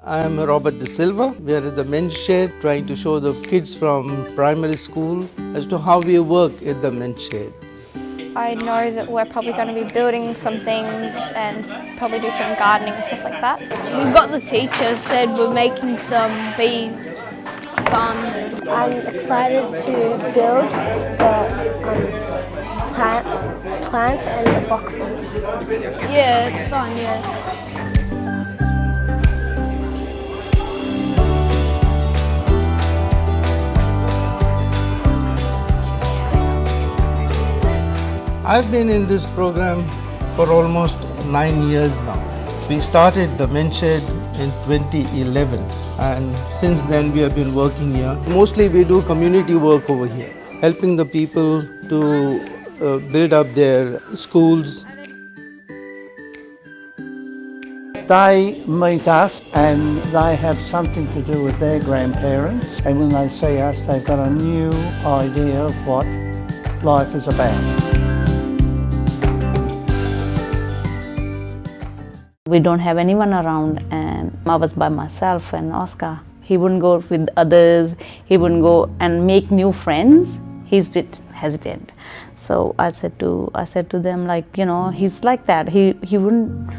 I am Robert De Silva. We are at the men's shed trying to show the kids from primary school as to how we work at the men's shed. I know that we're probably going to be building some things and probably do some gardening and stuff like that. We've got the teacher said we're making some bee farms. I'm excited to build the plants and the boxes. Yeah, it's fun, yeah. I've been in this program for almost 9 years now. We started the men's shed in 2011 and since then we have been working here. Mostly we do community work over here, helping the people to build up their schools. They meet us and they have something to do with their grandparents, and when they see us they've got a new idea of what life is about. We don't have anyone around and I was by myself and Oscar. He wouldn't go with others, he wouldn't go and make new friends. He's a bit hesitant. So I said to them, like, you know, he's like that. He wouldn't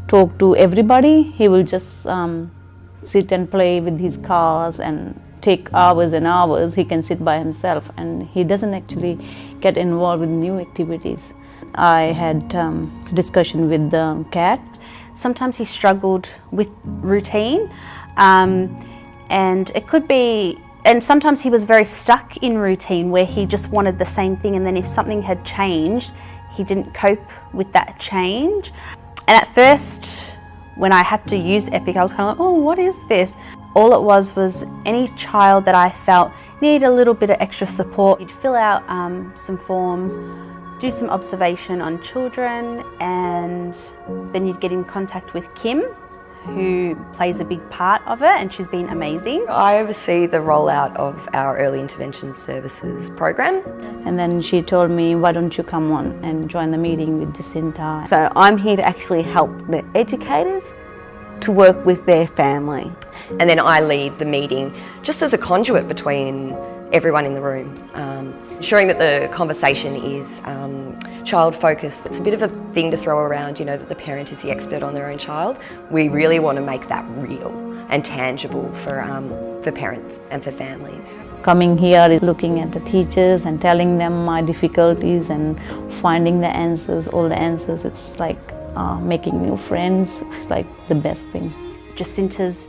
talk to everybody. He will just sit and play with his cars and take hours and hours. He can sit by himself and he doesn't actually get involved with new activities. I had discussion with the cat. Sometimes he struggled with routine and it could be, and sometimes he was very stuck in routine where he just wanted the same thing, and then if something had changed, he didn't cope with that change. And at first, when I had to use Epic, I was kind of like, oh, what is this? All it was any child that I felt needed a little bit of extra support. You'd fill out some forms, do some observation on children, and then you'd get in contact with Kim, who plays a big part of it, and she's been amazing. I oversee the rollout of our Early Intervention Services program. And then she told me, why don't you come on and join the meeting with Jacinta. So I'm here to actually help the educators to work with their family. And then I lead the meeting just as a conduit between everyone in the room, ensuring that the conversation is child-focused. It's a bit of a thing to throw around, you know, that the parent is the expert on their own child. We really want to make that real and tangible for parents and for families. Coming here is looking at the teachers and telling them my difficulties and finding the answers, all the answers. It's like making new friends. It's like the best thing. Jacinta's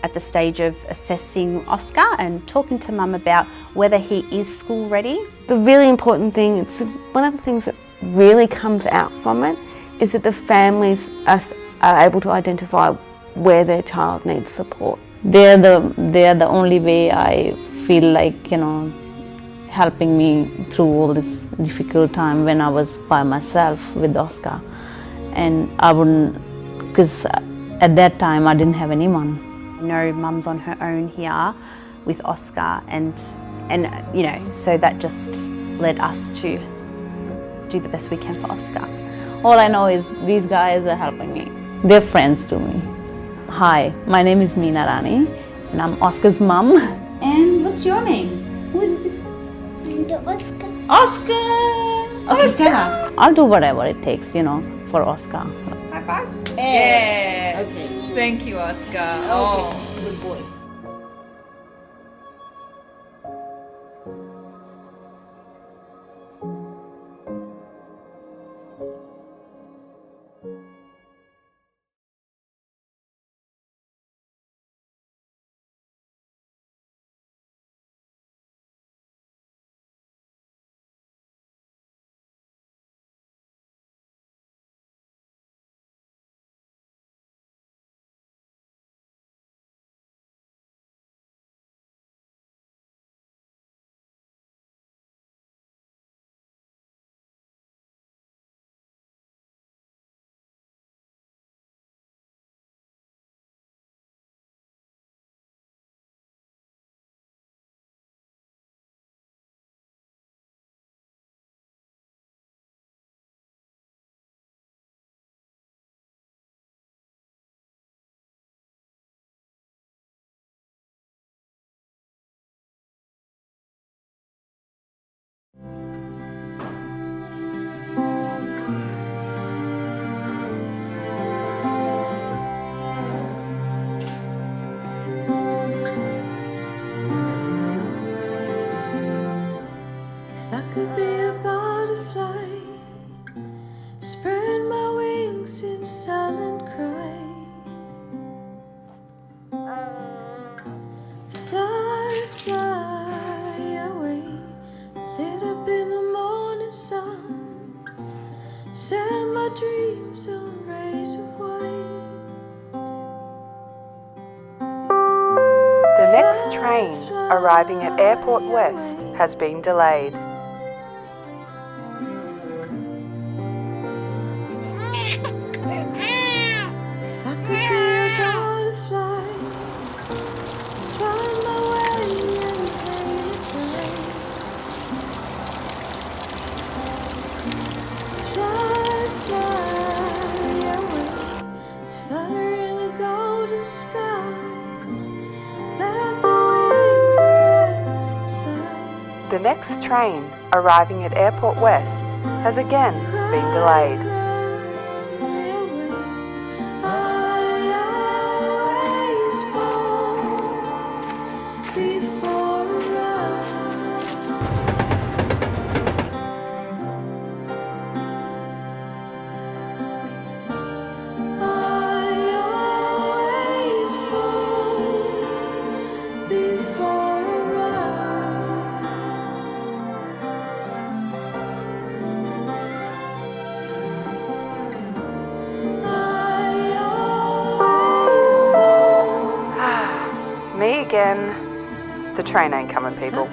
at the stage of assessing Oscar and talking to Mum about whether he is school ready. The really important thing, it's one of the things that really comes out from it, is that the families are able to identify where their child needs support. They're the only way I feel like, you know, helping me through all this difficult time when I was by myself with Oscar. And I wouldn't, because at that time I didn't have anyone. I know Mum's on her own here with Oscar and you know, so that just led us to do the best we can for Oscar. All I know is these guys are helping me. They're friends to me. Hi, my name is Meena Rani and I'm Oscar's mum. And what's your name? Who is this? Oscar. Oscar! Okay, Oscar. I'll do whatever it takes, you know, for Oscar. High five? Yeah. Okay. Thank you, Oscar. Okay. Oh, Good boy. arriving at Airport West has been delayed. The next train arriving at Airport West has again been delayed. Me again. The train ain't coming, people.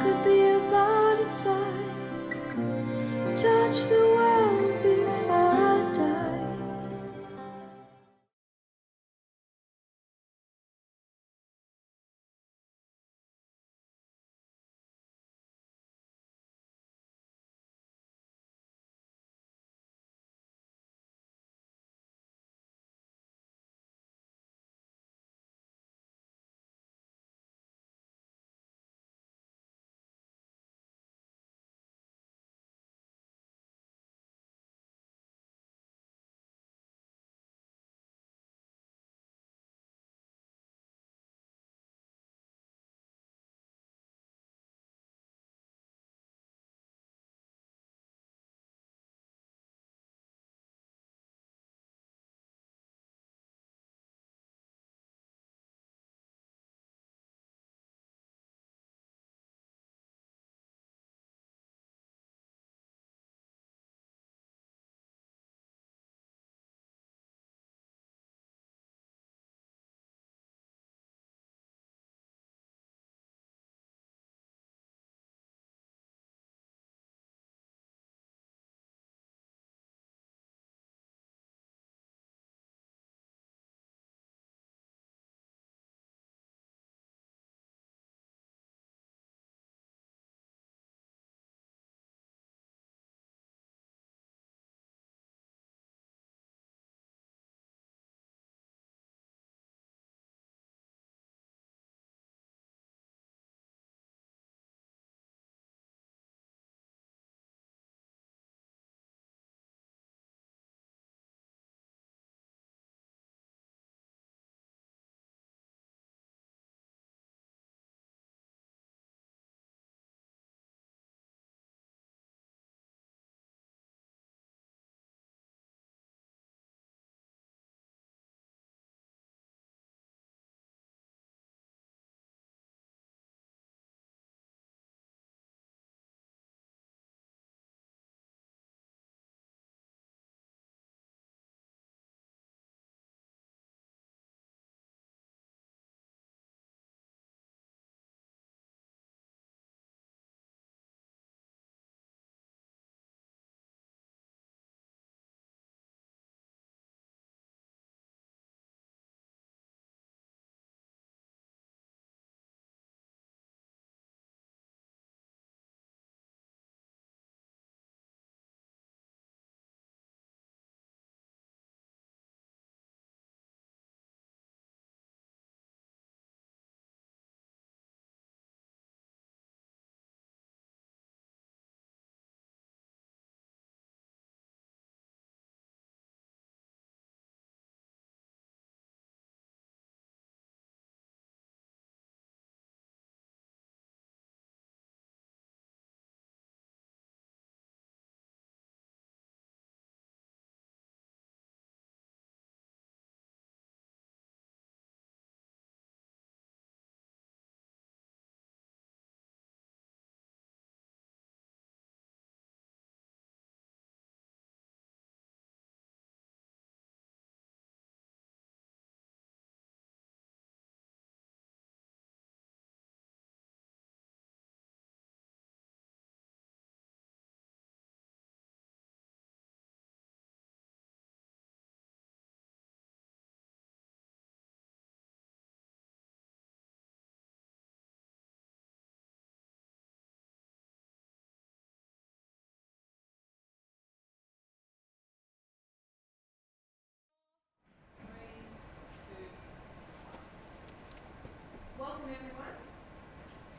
welcome everyone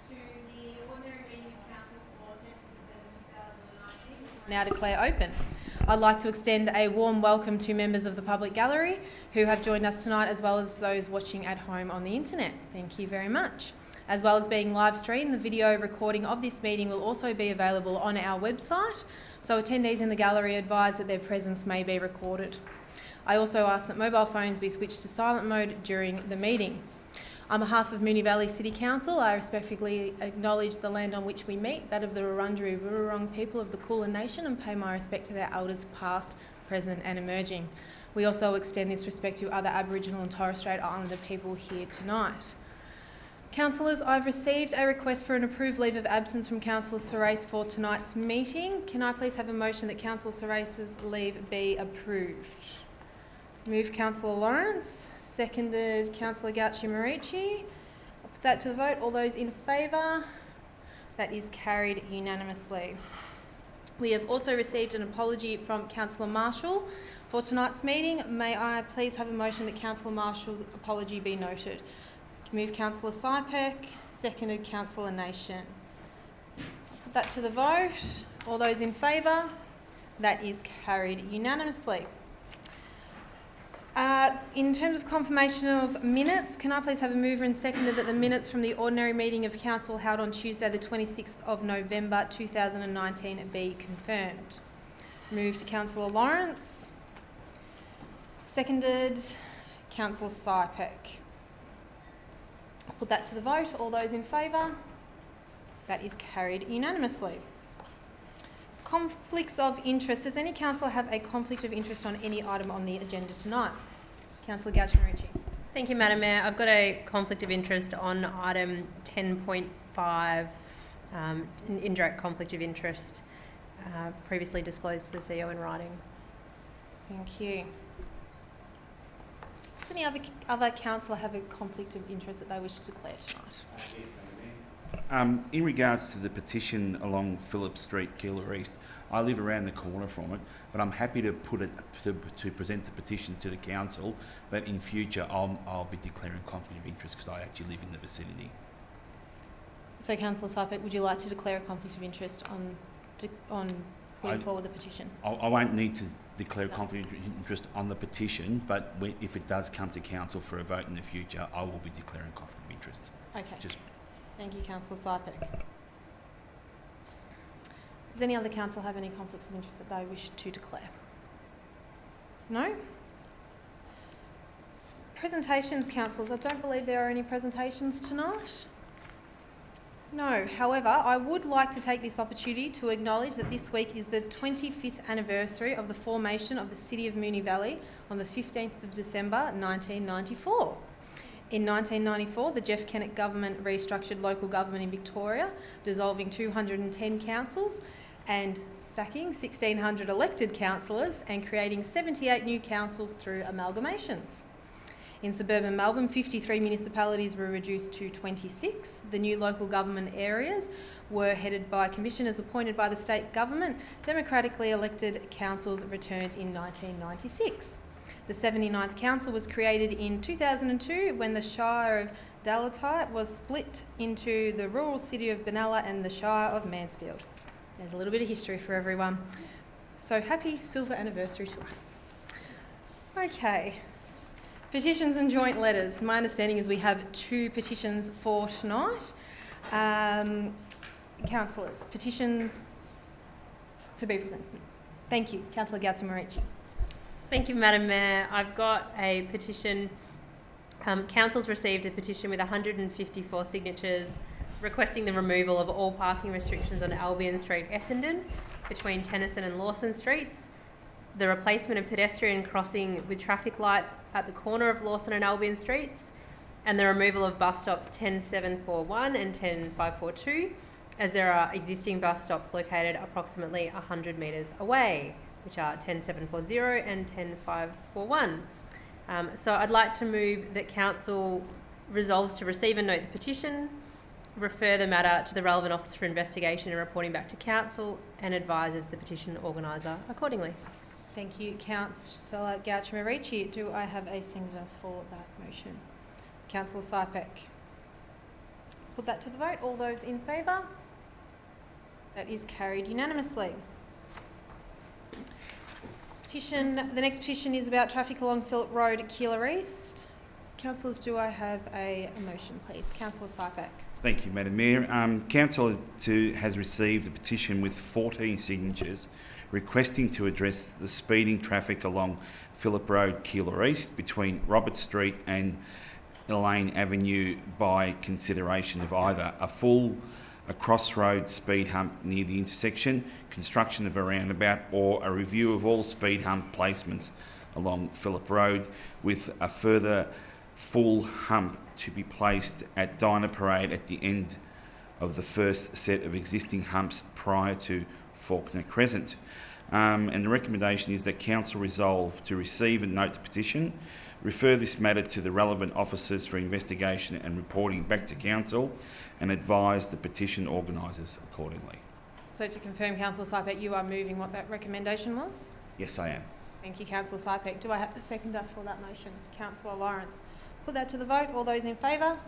to the ordinary meeting of Council for 10th of December 2019. Now declare open. I'd like to extend a warm welcome to members of the public gallery who have joined us tonight, as well as those watching at home on the internet. Thank you very much. As well as being live streamed, the video recording of this meeting will also be available on our website, so attendees in the gallery advise that their presence may be recorded. I also ask that mobile phones be switched to silent mode during the meeting. On behalf of Moonee Valley City Council, I respectfully acknowledge the land on which we meet, that of the Wurundjeri Wurrung people of the Kulin Nation, and pay my respect to their elders past, present and emerging. We also extend this respect to other Aboriginal and Torres Strait Islander people here tonight. Councillors, I've received a request for an approved leave of absence from Councillor Serace for tonight's meeting. Can I please have a motion that Councillor Serace's leave be approved? Move Councillor Lawrence, seconded Councillor Gauchi-Marici. I'll put that to the vote. All those in favour? That is carried unanimously. We have also received an apology from Councillor Marshall for tonight's meeting. May I please have a motion that Councillor Marshall's apology be noted? Move Councillor Sypek, seconded Councillor Nation. Put that to the vote. All those in favour? That is carried unanimously. In terms of confirmation of minutes, can I please have a mover and seconder that the minutes from the ordinary meeting of Council held on Tuesday the 26th of November 2019 be confirmed? Moved Councillor Lawrence, seconded Councillor Sypek. Put that to the vote. All those in favour? That is carried unanimously. Conflicts of interest. Does any councillor have a conflict of interest on any item on the agenda tonight? Councillor Gauchi-Marici. Thank you, Madam Mayor. I've got a conflict of interest on item 10.5, an indirect conflict of interest previously disclosed to the CEO in writing. Thank you. Does any other councillor have a conflict of interest that they wish to declare tonight? In regards to the petition along Phillip Street, Keilor East, I live around the corner from it, but I'm happy to put it to present the petition to the council. But in future, I'll be declaring conflict of interest because I actually live in the vicinity. So, Councillor Sypek, would you like to declare a conflict of interest on putting forward the petition? I won't need to declare a conflict of interest on the petition, but if it does come to council for a vote in the future, I will be declaring conflict of interest. Okay. Thank you, Councillor Sypek. Does any other council have any conflicts of interest that they wish to declare? No? Presentations, councillors. I don't believe there are any presentations tonight. No. However, I would like to take this opportunity to acknowledge that this week is the 25th anniversary of the formation of the City of Moonee Valley on the 15th of December 1994. In 1994, the Jeff Kennett government restructured local government in Victoria, dissolving 210 councils and sacking 1,600 elected councillors and creating 78 new councils through amalgamations. In suburban Melbourne, 53 municipalities were reduced to 26. The new local government areas were headed by commissioners appointed by the state government. Democratically elected councils returned in 1996. The 79th Council was created in 2002 when the Shire of Dalatite was split into the rural city of Benalla and the Shire of Mansfield. There's a little bit of history for everyone. So happy silver anniversary to us. Okay, petitions and joint letters. My understanding is we have 2 petitions for tonight. Councillors, petitions to be presented. Thank you. Councillor Gauchi-Marici. Thank you, Madam Mayor. I've got a petition. Council's received a petition with 154 signatures requesting the removal of all parking restrictions on Albion Street, Essendon, between Tennyson and Lawson Streets, the replacement of pedestrian crossing with traffic lights at the corner of Lawson and Albion Streets, and the removal of bus stops 10741 and 10542, as there are existing bus stops located approximately 100 metres away, which are 10740 and 10541. So I'd like to move that Council resolves to receive and note the petition, refer the matter to the relevant officer for investigation and reporting back to Council, and advises the petition organiser accordingly. Thank you, Councillor Gauchi-Marici. Do I have a seconder for that motion? Councillor Sypek. Put that to the vote. All those in favour? That is carried unanimously. The next petition is about traffic along Phillip Road, Keilor East. Councillors, do I have a motion, please? Councillor Sypak. Thank you, Madam Mayor. Council has received a petition with 14 signatures requesting to address the speeding traffic along Phillip Road, Keilor East between Robert Street and Elaine Avenue by consideration of either a crossroad speed hump near the intersection, construction of a roundabout, or a review of all speed hump placements along Phillip Road, with a further full hump to be placed at Diner Parade at the end of the first set of existing humps prior to Faulkner Crescent. And the recommendation is that Council resolve to receive and note the petition, refer this matter to the relevant officers for investigation and reporting back to Council, and advise the petition organisers accordingly. So to confirm, Councillor Sypak, you are moving what that recommendation was? Yes, I am. Thank you, Councillor Sypak. Do I have the seconder for that motion? Councillor Lawrence. Put that to the vote. All those in favour?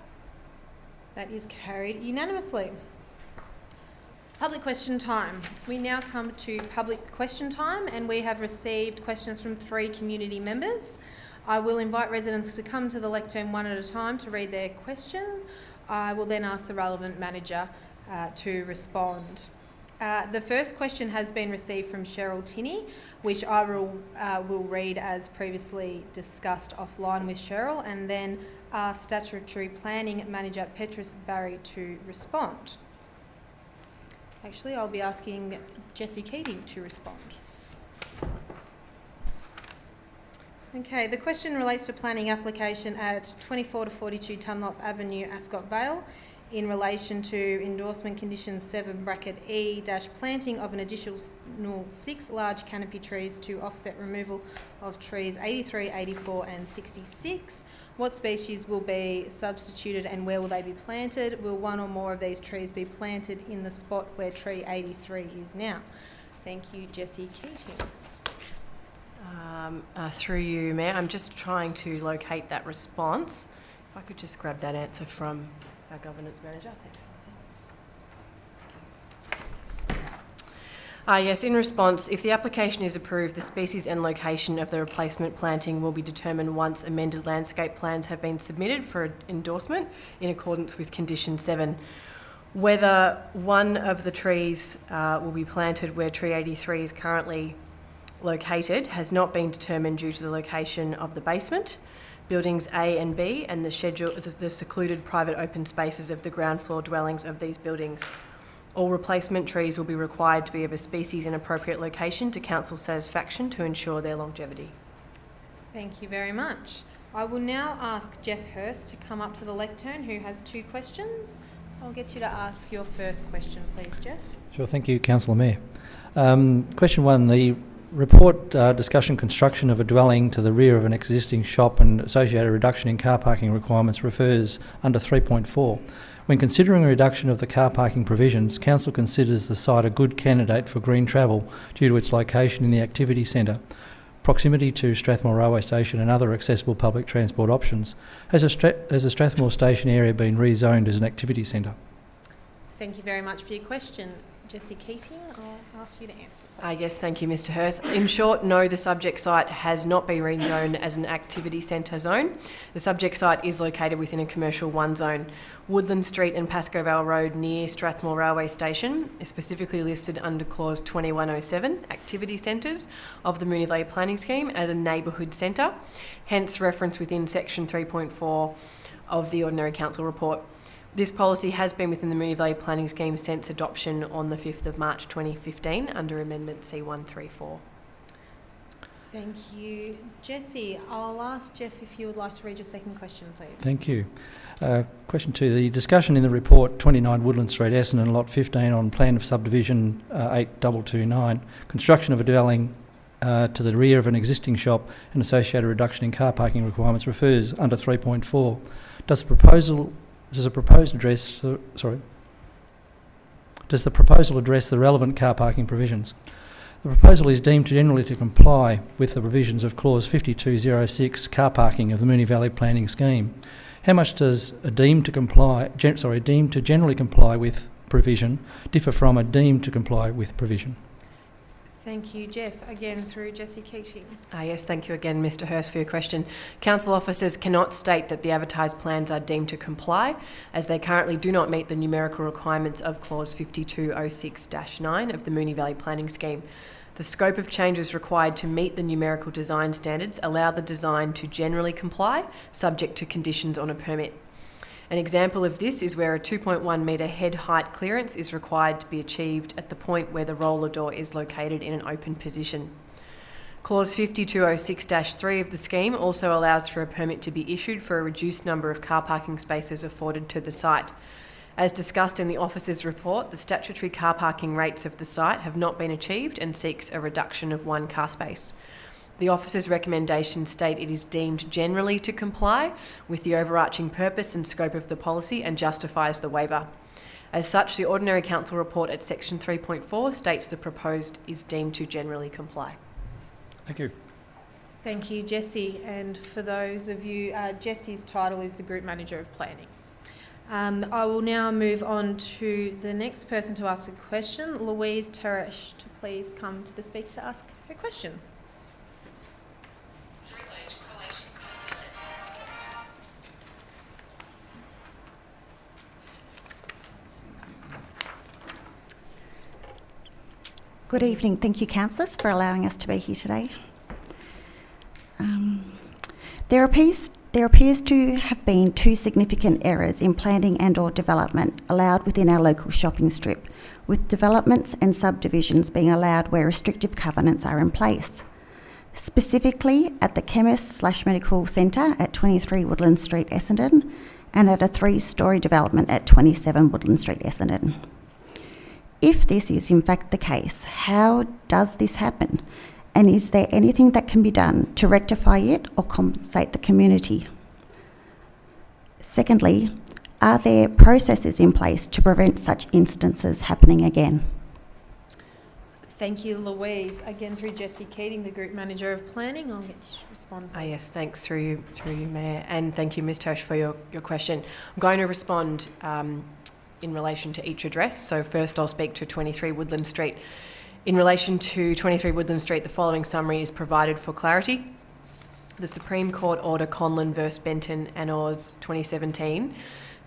That is carried unanimously. Public question time. We now come to public question time, and we have received questions from 3 community members. I will invite residents to come to the lectern one at a time to read their question. I will then ask the relevant manager to respond. The first question has been received from Cheryl Tinney, which I will read as previously discussed offline with Cheryl, and then ask Statutory Planning Manager Petrus Barry to respond. Actually, I'll be asking Jessie Keating to respond. Okay, the question relates to planning application at 24 to 42 Dunlop Avenue, Ascot Vale, in relation to endorsement condition 7(e) planting of an additional 6 large canopy trees to offset removal of trees 83, 84 and 66. What species will be substituted and where will they be planted? Will one or more of these trees be planted in the spot where tree 83 is now? Thank you, Jessie Keating. Through you, Mayor, I'm just trying to locate that response. If I could just grab that answer from our Governance Manager. Thanks, yes, in response, if the application is approved, the species and location of the replacement planting will be determined once amended landscape plans have been submitted for endorsement in accordance with Condition 7. Whether one of the trees will be planted where tree 83 is currently located has not been determined due to the location of the basement, buildings A and B, and the secluded private open spaces of the ground floor dwellings of these buildings. All replacement trees will be required to be of a species and appropriate location to Council's satisfaction to ensure their longevity. Thank you very much. I will now ask Jeff Hurst to come up to the lectern, who has 2 questions. So I'll get you to ask your first question, please, Jeff. Sure, thank you, Councillor Mayor. Question 1, the report discussion construction of a dwelling to the rear of an existing shop and associated reduction in car parking requirements refers under 3.4. When considering a reduction of the car parking provisions, Council considers the site a good candidate for green travel due to its location in the activity centre, proximity to Strathmore Railway Station and other accessible public transport options. Has the Strathmore Station area been rezoned as an activity centre? Thank you very much for your question. Jessie Keating, I'll ask you to answer. Yes, thank you, Mr Hurst. In short, no, the subject site has not been rezoned as an activity centre zone. The subject site is located within a commercial 1 zone. Woodland Street and Pascoe Vale Road near Strathmore Railway Station is specifically listed under Clause 2107, Activity Centres of the Moonee Valley Planning Scheme, as a neighbourhood centre, hence reference within Section 3.4 of the Ordinary Council Report. This policy has been within the Moonee Valley Planning Scheme since adoption on the 5th of March 2015 under Amendment C134. Thank you, Jessie. I'll ask Jeff if you would like to read your second question, please. Thank you. Question 2, the discussion in the report 29 Woodland Street, Essendon, Lot 15 on plan of subdivision 8229, construction of a dwelling to the rear of an existing shop and associated reduction in car parking requirements refers under 3.4. Does the proposal address the relevant car parking provisions? The proposal is deemed generally to comply with the provisions of Clause 5206 car parking of the Moonee Valley Planning Scheme. How much does a deemed to generally comply with provision differ from a deemed to comply with provision? Thank you, Jeff. Again, through Jessie Keating. Yes, thank you again, Mr Hurst, for your question. Council officers cannot state that the advertised plans are deemed to comply, as they currently do not meet the numerical requirements of Clause 5206-9 of the Moonee Valley Planning Scheme. The scope of changes required to meet the numerical design standards allow the design to generally comply, subject to conditions on a permit. An example of this is where a 2.1 metre head height clearance is required to be achieved at the point where the roller door is located in an open position. Clause 5206-3 of the scheme also allows for a permit to be issued for a reduced number of car parking spaces afforded to the site. As discussed in the officer's report, the statutory car parking rates of the site have not been achieved and seeks a reduction of 1 car space. The officer's recommendations state it is deemed generally to comply with the overarching purpose and scope of the policy and justifies the waiver. As such, the Ordinary Council report at section 3.4 states the proposed is deemed to generally comply. Thank you. Thank you, Jessie. And for those of you, Jessie's title is the Group Manager of Planning. I will now move on to the next person to ask a question, Louise Teresh, to please come to the speaker to ask her question. Good evening. Thank you, councillors, for allowing us to be here today. There appears to have been 2 significant errors in planning and/or development allowed within our local shopping strip, with developments and subdivisions being allowed where restrictive covenants are in place. Specifically at the Chemist/Medical Centre at 23 Woodland Street, Essendon, and at a 3-storey development at 27 Woodland Street, Essendon. If this is in fact the case, how does this happen? And is there anything that can be done to rectify it or compensate the community? Secondly, are there processes in place to prevent such instances happening again? Thank you, Louise. Again, through Jessie Keating, the Group Manager of Planning. I'll get you to respond. Yes, thanks through you, Mayor, and thank you, Ms Tosh, for your question. I'm going to respond in relation to each address. So first I'll speak to 23 Woodland Street. In relation to 23 Woodland Street, the following summary is provided for clarity. The Supreme Court Order Conlon v Benton Annos 2017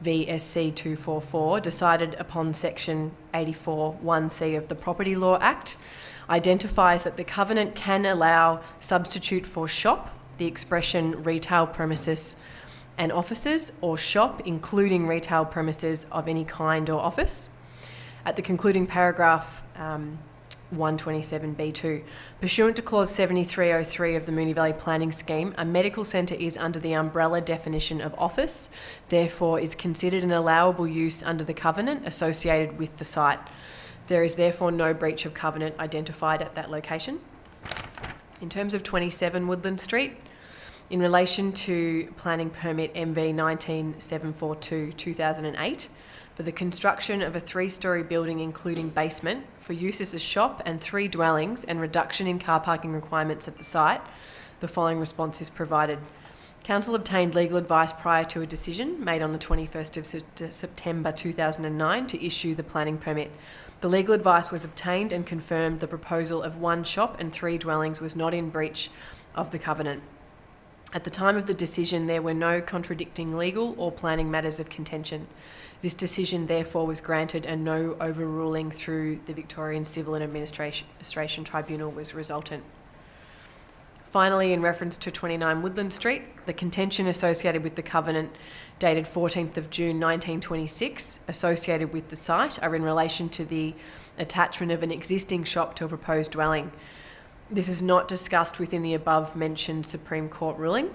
VSC 244 decided upon section 84(1)(c) of the Property Law Act identifies that the covenant can allow substitute for shop the expression retail premises and offices, or shop including retail premises of any kind or office. At the concluding paragraph 127B2, pursuant to clause 7303 of the Moonee Valley Planning Scheme, a medical centre is under the umbrella definition of office, therefore is considered an allowable use under the covenant associated with the site. There is therefore no breach of covenant identified at that location. In terms of 27 Woodland Street, in relation to planning permit MV 19742/2008 for the construction of a 3-storey building including basement for use as a shop and 3 dwellings and reduction in car parking requirements at the site, the following response is provided. Council obtained legal advice prior to a decision made on the 21st of September 2009 to issue the planning permit. The legal advice was obtained and confirmed the proposal of 1 shop and 3 dwellings was not in breach of the covenant. At the time of the decision, there were no contradicting legal or planning matters of contention. This decision, therefore, was granted and no overruling through the Victorian Civil and Administration Tribunal was resultant. Finally, in reference to 29 Woodland Street, the contention associated with the covenant dated 14th of June 1926 associated with the site are in relation to the attachment of an existing shop to a proposed dwelling. This is not discussed within the above-mentioned Supreme Court ruling.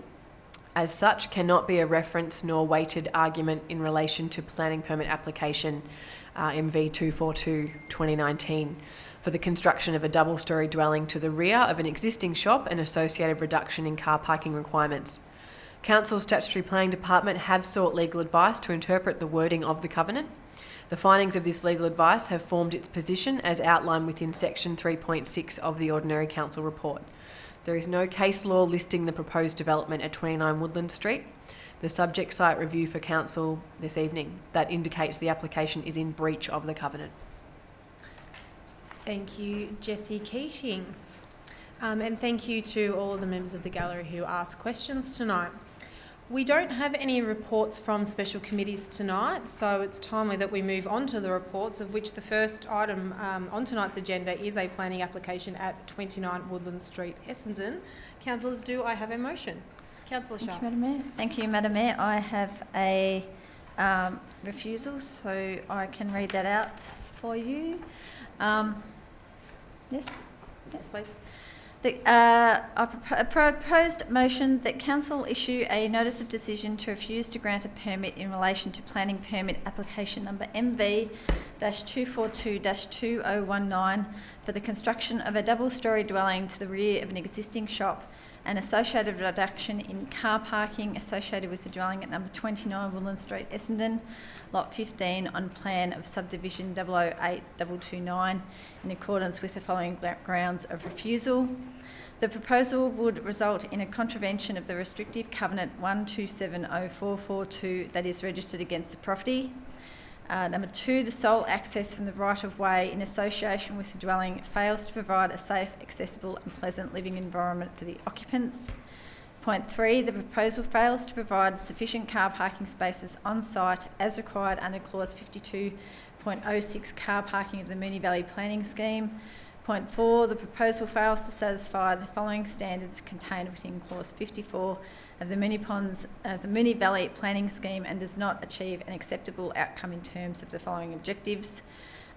As such, cannot be a reference nor weighted argument in relation to planning permit application MV 242/2019 for the construction of a double-storey dwelling to the rear of an existing shop and associated reduction in car parking requirements. Council's Statutory Planning Department have sought legal advice to interpret the wording of the covenant. The findings of this legal advice have formed its position as outlined within section 3.6 of the Ordinary Council report. There is no case law listing the proposed development at 29 Woodland Street. the subject site review for council this evening. That indicates the application is in breach of the covenant. Thank you, Jessie Keating. And thank you to all of the members of the gallery who asked questions tonight. We don't have any reports from special committees tonight, so it's timely that we move on to the reports, of which the first item on tonight's agenda is a planning application at 29 Woodland Street, Essendon. Councillors, do I have a motion? Councillor Sharp. Thank you, Madam Mayor. Thank you, Madam Mayor. I have a refusal, so I can read that out for you. Yes? Yes, please. A proposed motion that Council issue a notice of decision to refuse to grant a permit in relation to planning permit application number MV-242-2019 for the construction of a double-storey dwelling to the rear of an existing shop and associated reduction in car parking associated with the dwelling at number 29 Woodland Street, Essendon, Lot 15, on plan of subdivision 008229 in accordance with the following grounds of refusal. The proposal would result in a contravention of the restrictive covenant 1270442 that is registered against the property. Number 2, the sole access from the right-of-way in association with the dwelling fails to provide a safe, accessible and pleasant living environment for the occupants. Point 3, the proposal fails to provide sufficient car parking spaces on site as required under clause 52.06 car parking of the Moonee Valley Planning Scheme. Point 4, the proposal fails to satisfy the following standards contained within clause 54 of the Moonee Valley Planning Scheme and does not achieve an acceptable outcome in terms of the following objectives.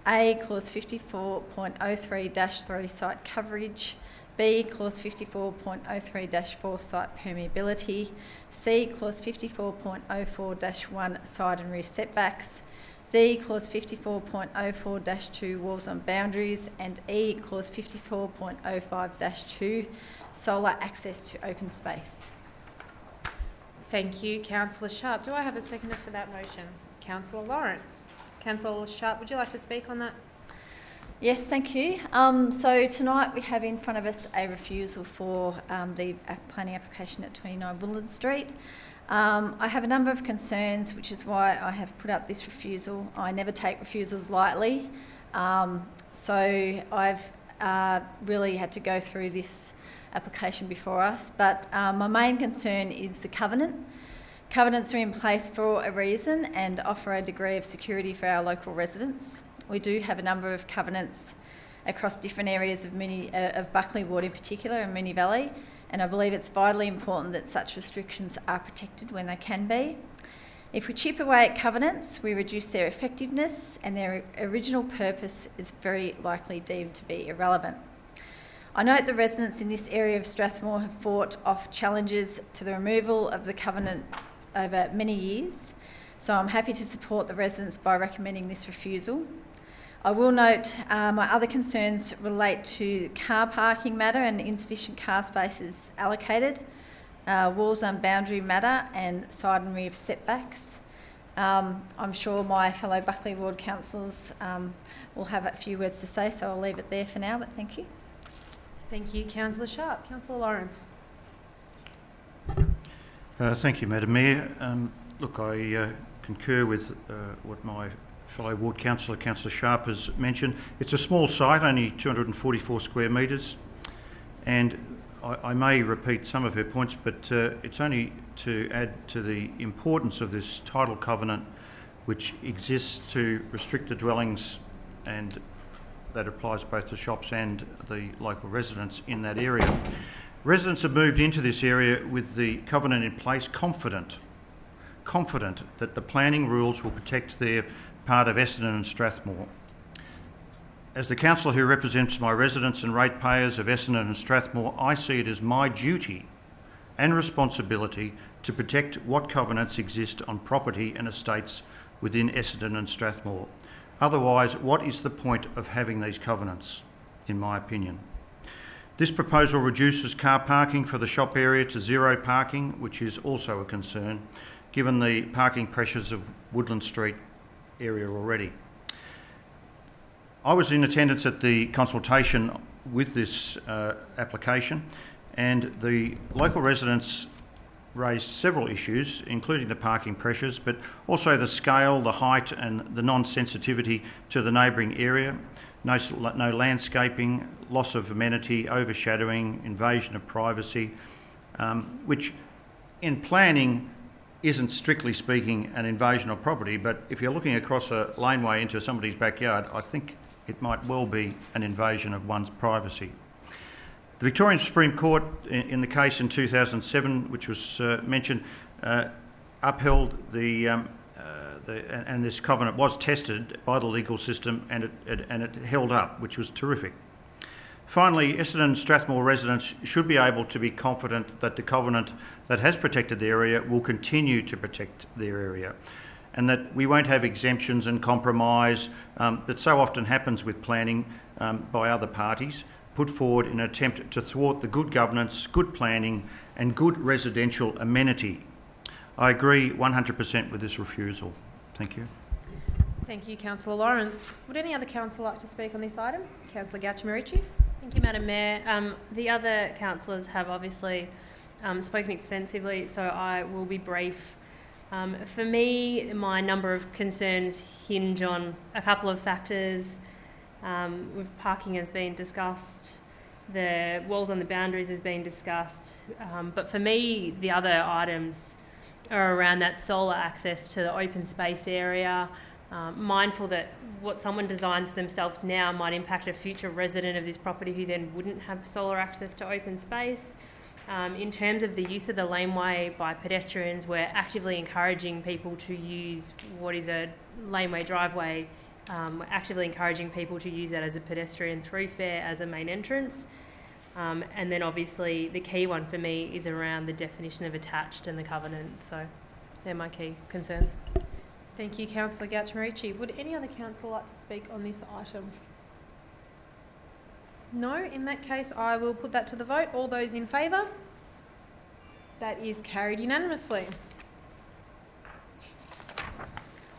A, clause 54.03-3 site coverage. B, clause 54.03-4 site permeability. C, clause 54.04-1 side and rear setbacks. D, clause 54.04-2 walls on boundaries, and E, clause 54.05-2 solar access to open space. Thank you, Councillor Sharp. Do I have a seconder for that motion? Councillor Lawrence. Councillor Sharp, would you like to speak on that? Yes, thank you. So tonight we have in front of us a refusal for the planning application at 29 Woodland Street. I have a number of concerns, which is why I have put up this refusal. I never take refusals lightly, so I've really had to go through this application before us, but my main concern is the covenant. Covenants are in place for a reason and offer a degree of security for our local residents. We do have a number of covenants across different areas of Buckley Ward in particular and Moonee Valley, and I believe it's vitally important that such restrictions are protected when they can be. If we chip away at covenants, we reduce their effectiveness and their original purpose is very likely deemed to be irrelevant. I note the residents in this area of Strathmore have fought off challenges to the removal of the covenant over many years, so I'm happy to support the residents by recommending this refusal. I will note my other concerns relate to car parking matter and insufficient car spaces allocated, walls on boundary matter and side and rear setbacks. I'm sure my fellow Buckley Ward councillors will have a few words to say, so I'll leave it there for now, but thank you. Thank you, Councillor Sharp. Councillor Lawrence. Thank you, Madam Mayor. Look, I concur with what my fellow ward councillor, Councillor Sharp, has mentioned. It's a small site, only 244 square metres, and I may repeat some of her points, but it's only to add to the importance of this title covenant, which exists to restrict the dwellings, and that applies both to shops and the local residents in that area. Residents have moved into this area with the covenant in place, confident that the planning rules will protect their part of Essendon and Strathmore. As the councillor who represents my residents and ratepayers of Essendon and Strathmore, I see it as my duty and responsibility to protect what covenants exist on property and estates within Essendon and Strathmore. Otherwise, what is the point of having these covenants, in my opinion? This proposal reduces car parking for the shop area to zero parking, which is also a concern, given the parking pressures of Woodland Street area already. I was in attendance at the consultation with this application, and the local residents raised several issues, including the parking pressures, but also the scale, the height and the non-sensitivity to the neighbouring area, no landscaping, loss of amenity, overshadowing, invasion of privacy, which in planning isn't strictly speaking an invasion of property, but if you're looking across a laneway into somebody's backyard, I think it might well be an invasion of one's privacy. The Victorian Supreme Court, in the case in 2007, which was mentioned, upheld and this covenant was tested by the legal system, and it held up, which was terrific. Finally, Essendon Strathmore residents should be able to be confident that the covenant that has protected the area will continue to protect their area, and that we won't have exemptions and compromise that so often happens with planning by other parties, put forward in an attempt to thwart the good governance, good planning and good residential amenity. I agree 100% with this refusal. Thank you. Thank you, Councillor Lawrence. Would any other councillor like to speak on this item? Councillor Gauchimerici. Thank you, Madam Mayor. The other councillors have obviously spoken extensively, so I will be brief. For me, my number of concerns hinge on a couple of factors. Parking has been discussed, the walls on the boundaries has been discussed, but for me, the other items are around that solar access to the open space area, mindful that what someone designs for themselves now might impact a future resident of this property who then wouldn't have solar access to open space. In terms of the use of the laneway by pedestrians, we're actively encouraging people to use what is a laneway driveway. We're actively encouraging people to use that as a pedestrian thoroughfare as a main entrance. And then obviously the key one for me is around the definition of attached and the covenant. So they're my key concerns. Thank you, Councillor Gauchimerici. Would any other councillor like to speak on this item? No? In that case, I will put that to the vote. All those in favour? That is carried unanimously.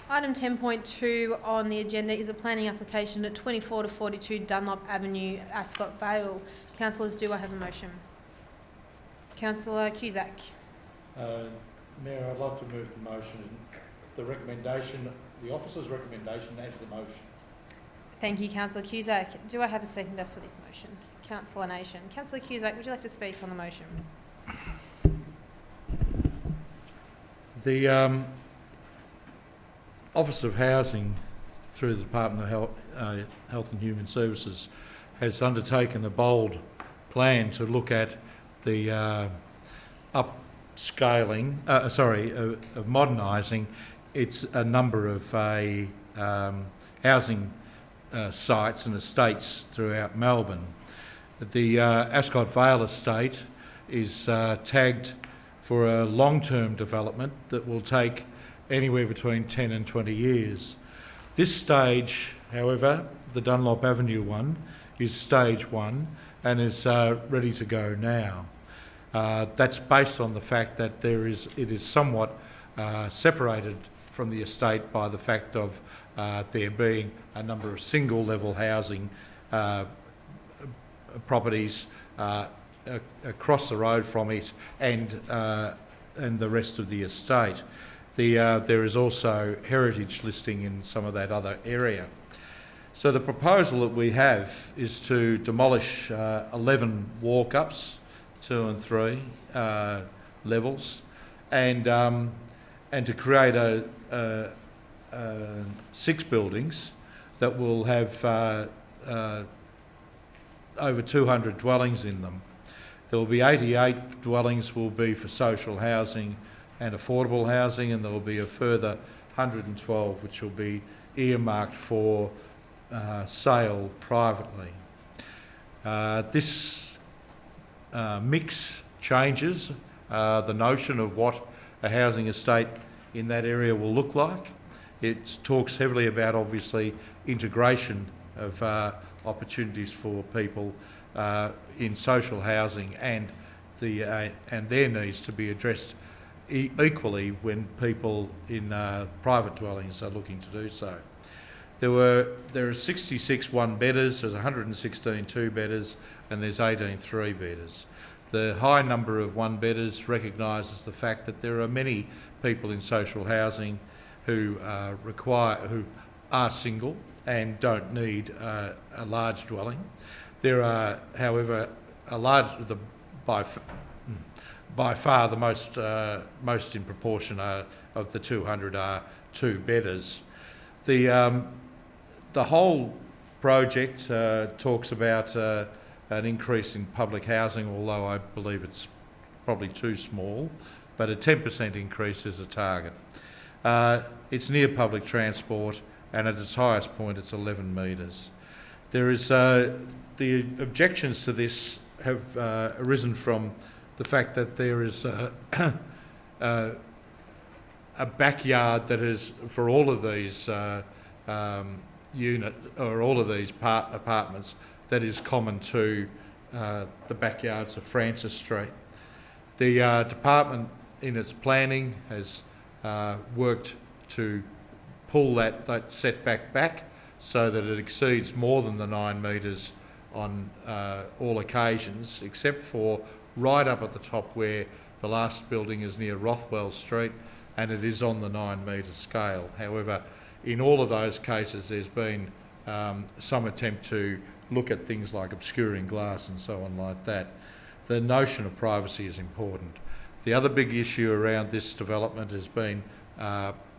Item 10.2 on the agenda is a planning application at 24 to 42 Dunlop Avenue, Ascot Vale. Councillors, do I have a motion? Councillor Cusack. Mayor, I'd like to move the motion, the recommendation, the officer's recommendation as the motion. Thank you, Councillor Cusack. Do I have a seconder for this motion? Councillor Nation. Councillor Cusack, would you like to speak on the motion? The Office of Housing, through the Department of Health and Human Services, has undertaken a bold plan to look at the of modernising a number of housing sites and estates throughout Melbourne. The Ascot Vale estate is tagged for a long-term development that will take anywhere between 10 and 20 years. This stage, however, the Dunlop Avenue one, is stage one and is ready to go now. That's based on the fact that it is somewhat separated from the estate by the fact of there being a number of single-level housing properties across the road from it and the rest of the estate. There is also heritage listing in some of that other area. So the proposal that we have is to demolish 11 walk-ups, 2 and 3 levels, and to create 6 buildings that will have over 200 dwellings in them. There will be 88 dwellings will be for social housing and affordable housing, and there will be a further 112 which will be earmarked for sale privately. This mix changes the notion of what a housing estate in that area will look like. It talks heavily about, obviously, integration of opportunities for people in social housing and their needs to be addressed equally when people in private dwellings are looking to do so. There are 66 one-bedders, there's 116 two-bedders, and there's 18 three-bedders. The high number of one-bedders recognises the fact that there are many people in social housing who are single and don't need a large dwelling. There are, however, by far the most in proportion of the 200 are two-bedders. The whole project talks about an increase in public housing, although I believe it's probably too small, but a 10% increase is a target. It's near public transport, and at its highest point it's 11 metres. There is the objections to this have arisen from the fact that there is a backyard that is for all of these apartments that is common to the backyards of Francis Street. The department in its planning has worked to pull that setback back so that it exceeds more than the 9 metres on all occasions, except for right up at the top where the last building is near Rothwell Street, and it is on the 9 metre scale. However, in all of those cases there's been some attempt to look at things like obscuring glass and so on like that. The notion of privacy is important. The other big issue around this development has been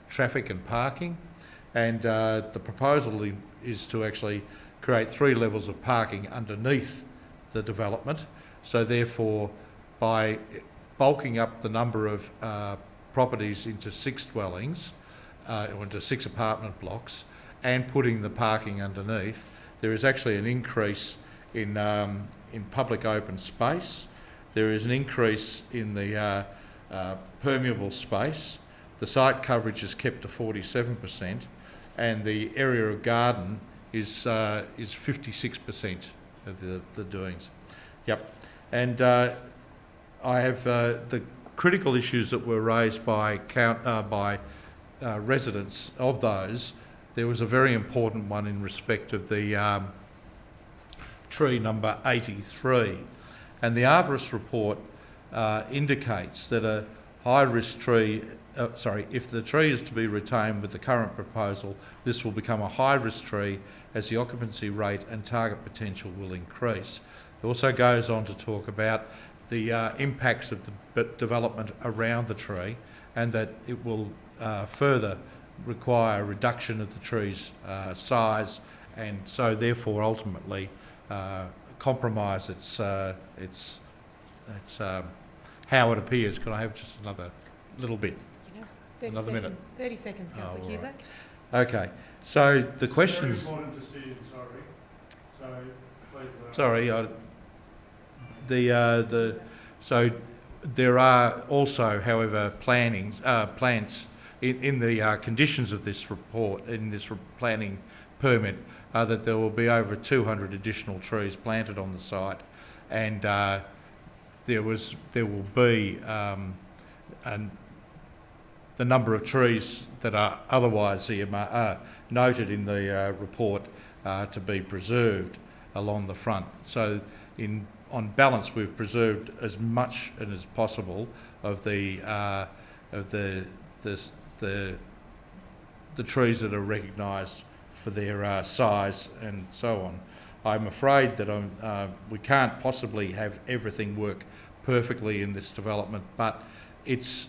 traffic and parking, and the proposal is to actually create 3 levels of parking underneath the development. So therefore, by bulking up the number of properties into 6 dwellings, or into 6 apartment blocks, and putting the parking underneath, there is actually an increase in public open space. There is an increase in the permeable space. The site coverage is kept to 47%, and the area of garden is 56% of the doings. Yep. And I have the critical issues that were raised by residents of those. There was a very important one in respect of the tree number 83, and the arborist report indicates that a high-risk tree, if the tree is to be retained with the current proposal, this will become a high-risk tree as the occupancy rate and target potential will increase. It also goes on to talk about the impacts of the development around the tree, and that it will further require a reduction of the tree's size, and so therefore ultimately compromise its how it appears. Can I have just another little bit? Another minute. 30 seconds, Councillor Cusack. Right. Okay. So the questions. Very important decision, sorry. So there are also, however, plants in the conditions of this report, in this planning permit, that there will be over 200 additional trees planted on the site, and there will be the number of trees that are otherwise noted in the report to be preserved along the front. So on balance, we've preserved as much as possible of the trees that are recognised for their size and so on. I'm afraid that we can't possibly have everything work perfectly in this development, but it's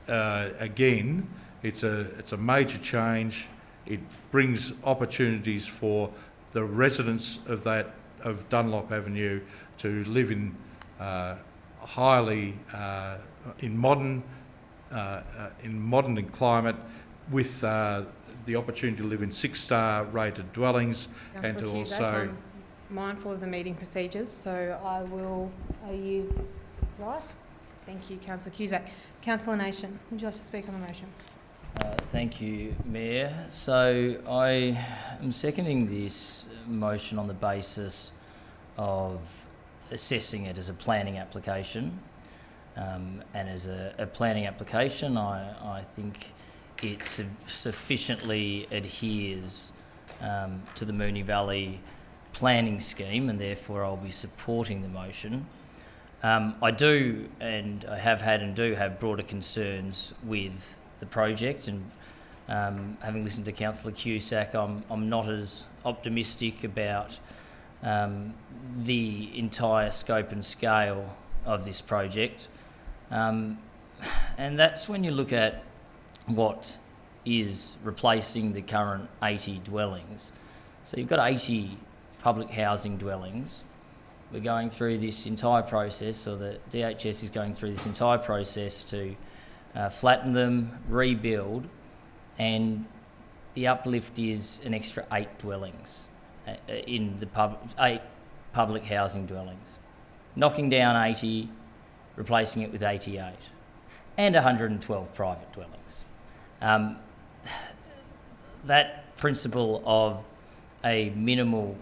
again, it's a major change. It brings opportunities for the residents of Dunlop Avenue to live in in modern climate, with the opportunity to live in 6-star rated dwellings, and to also. I'm mindful of the meeting procedures, so I will. Are you right? Thank you, Councillor Cusack. Councillor Nation, would you like to speak on the motion? Thank you, Mayor. So I am seconding this motion on the basis of assessing it as a planning application. And as a planning application, I think it sufficiently adheres to the Moonee Valley planning scheme, and therefore I'll be supporting the motion. I do, and I have had and do have broader concerns with the project, and having listened to Councillor Cusack, I'm not as optimistic about the entire scope and scale of this project. And that's when you look at what is replacing the current 80 dwellings. So you've got 80 public housing dwellings. We're going through this entire process, or the DHS is going through this entire process to flatten them, rebuild, and the uplift is an extra 8 dwellings in the 8 public housing dwellings. Knocking down 80, replacing it with 88, and 112 private dwellings. That principle of a minimal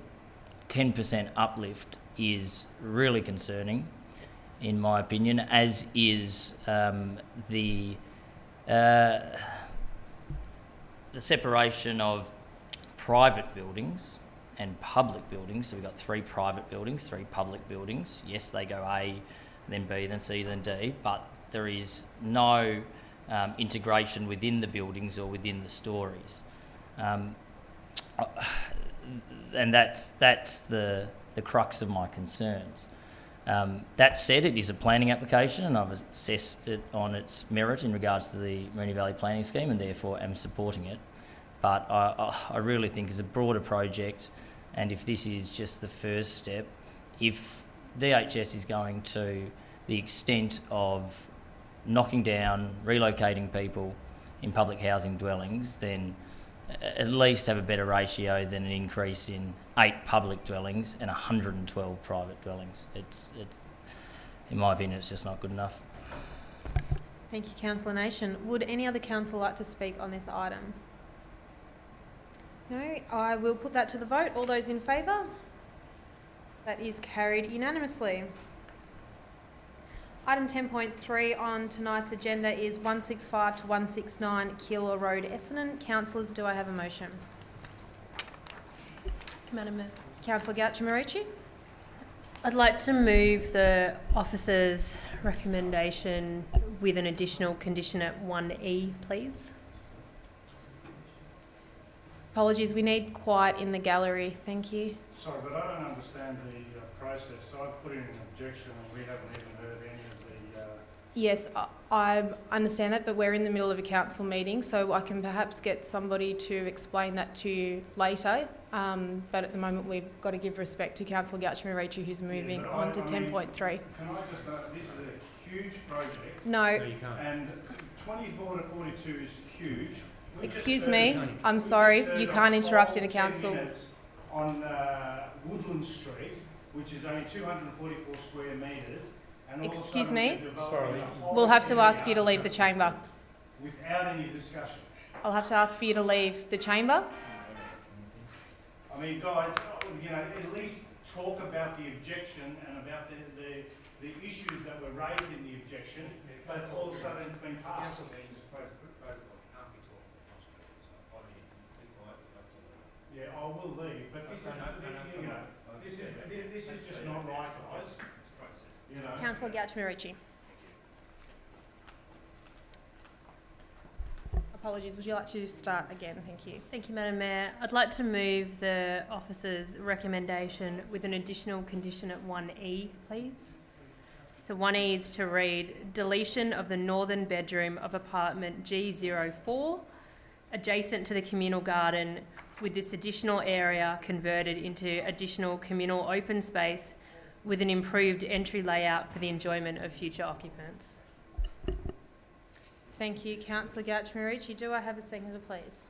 10% uplift is really concerning, in my opinion, as is the separation of private buildings and public buildings. So we've got 3 private buildings, 3 public buildings. Yes, they go A, then B, then C, then D, but there is no integration within the buildings or within the stories. And that's the crux of my concerns. That said, it is a planning application, and I've assessed it on its merit in regards to the Moonee Valley Planning Scheme, and therefore am supporting it. But I really think it's a broader project, and if this is just the first step, if DHS is going to the extent of knocking down, relocating people in public housing dwellings, then at least have a better ratio than an increase in 8 public dwellings and 112 private dwellings. It's in my opinion, it's just not good enough. Thank you, Councillor Nation. Would any other councillor like to speak on this item? No, I will put that to the vote. All those in favour? That is carried unanimously. Item 10.3 on tonight's agenda is 165 to 169 Keeler Road, Essendon. Councillors, do I have a motion? Madam Mayor. Councillor Gauchimarici. I'd like to move the officer's recommendation with an additional condition at 1E, please. Apologies, we need quiet in the gallery. Thank you. Sorry, but I don't understand the process. I've put in an objection and we haven't even heard any of the... Yes, I understand that, but we're in the middle of a council meeting, so I can perhaps get somebody to explain that to you later. But at the moment, we've got to give respect to Councillor Gauchimarici, who's moving on to 10.3. Can I just say, this is a huge project. No. And 24 to 42 is huge. Excuse me, I'm sorry, you can't interrupt in a council. On Woodland Street, which is only 244 square metres. Excuse me, we'll have to ask for you to leave the chamber. Without any discussion. I'll have to ask for you to leave the chamber. I mean, guys, you know, at least talk about the objection and about the issues that were raised in the objection, but all of a sudden it's been passed. Yeah, I will leave, but this is, you know, this is just not right, guys. You know. Councillor Gauchimarici. Apologies, would you like to start again? Thank you. Thank you, Madam Mayor. I'd like to move the officer's recommendation with an additional condition at 1E, please. So 1E is to read, deletion of the northern bedroom of apartment G04, adjacent to the communal garden, with this additional area converted into additional communal open space with an improved entry layout for the enjoyment of future occupants. Thank you, Councillor Gauchimarici. Do I have a seconder, please?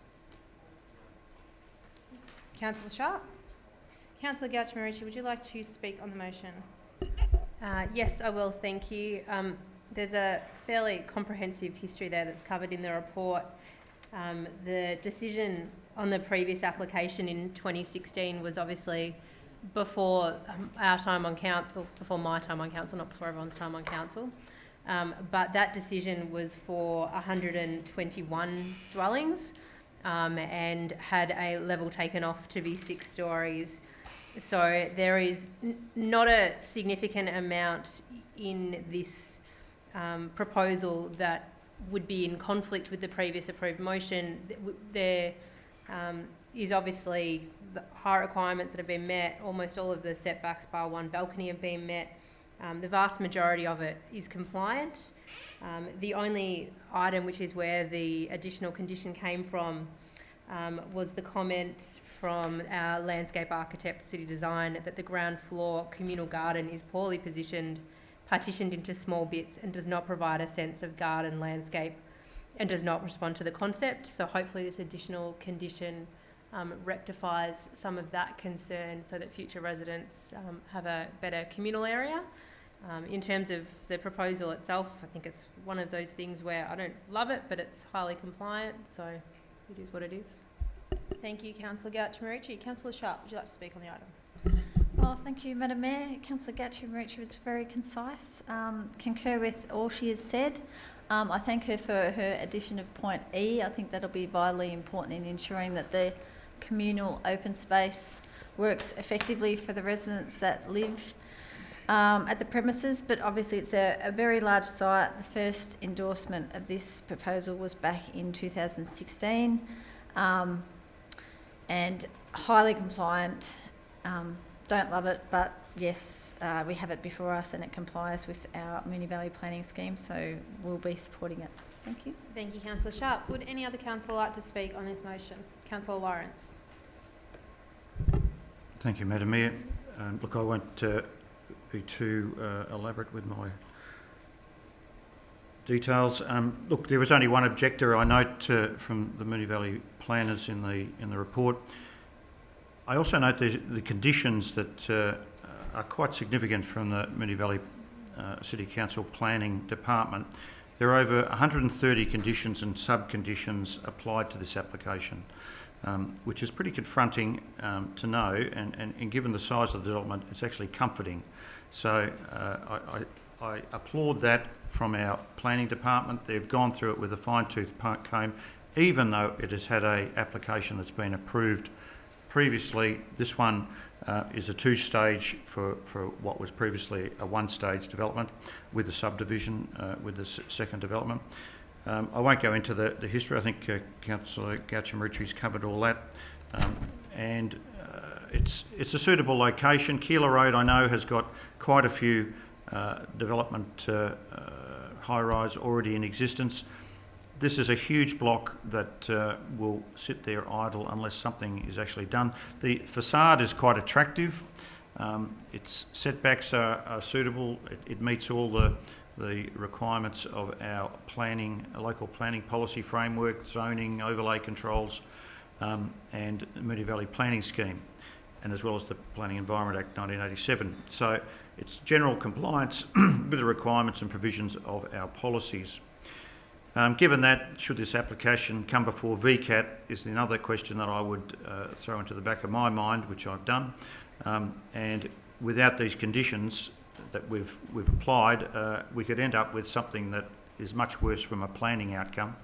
Councillor Sharp. Councillor Gauchimarici, would you like to speak on the motion? Yes, I will, thank you. There's a fairly comprehensive history there that's covered in the report. The decision on the previous application in 2016 was obviously before our time on council, before my time on council, not before everyone's time on council. But that decision was for 121 dwellings and had a level taken off to be 6 stories. So there is not a significant amount in this proposal that would be in conflict with the previous approved motion. There is obviously the high requirements that have been met. Almost all of the setbacks bar one balcony have been met. The vast majority of it is compliant. The only item, which is where the additional condition came from, was the comment from our landscape architect, City Design, that the ground floor communal garden is poorly positioned, partitioned into small bits, and does not provide a sense of garden landscape and does not respond to the concept. So hopefully this additional condition rectifies some of that concern so that future residents have a better communal area. In terms of the proposal itself, I think it's one of those things where I don't love it, but it's highly compliant, so it is what it is. Thank you, Councillor Gauchi-Marucci. Councillor Sharp, would you like to speak on the item? Well, thank you, Madam Mayor. Councillor Gauchi-Marucci was very concise. Concur with all she has said. I thank her for her addition of point E. I think that'll be vitally important in ensuring that the communal open space works effectively for the residents that live at the premises, but obviously it's a very large site. The first endorsement of this proposal was back in 2016 and highly compliant. Don't love it, but yes, we have it before us and it complies with our Moonee Valley planning scheme, so we'll be supporting it. Thank you. Thank you, Councillor Sharp. Would any other councillor like to speak on this motion? Councillor Lawrence. Thank you, Madam Mayor. Look, I won't be too elaborate with my details. Look, there was only one objector, I note, from the Moonee Valley planners in the report. I also note the conditions that are quite significant from the Moonee Valley City Council Planning Department. There are over 130 conditions and sub-conditions applied to this application, which is pretty confronting to know, and given the size of the development, it's actually comforting. So I applaud that from our planning department. They've gone through it with a fine-tooth comb, even though it has had an application that's been approved previously. This one is a two-stage for what was previously a one-stage development with the subdivision, with the second development. I won't go into the history. I think Councillor Gauchi-Marucci's covered all that. And it's a suitable location. Keilor Road, I know, has got quite a few development high-rise already in existence. This is a huge block that will sit there idle unless something is actually done. The facade is quite attractive. Its setbacks are suitable. It meets all the requirements of our local planning policy framework, zoning, overlay controls, and Moonee Valley Planning Scheme, and as well as the Planning Environment Act 1987. So it's general compliance with the requirements and provisions of our policies. Given that, should this application come before VCAT is another question that I would throw into the back of my mind, which I've done. And without these conditions that we've applied, we could end up with something that is much worse from a planning outcome,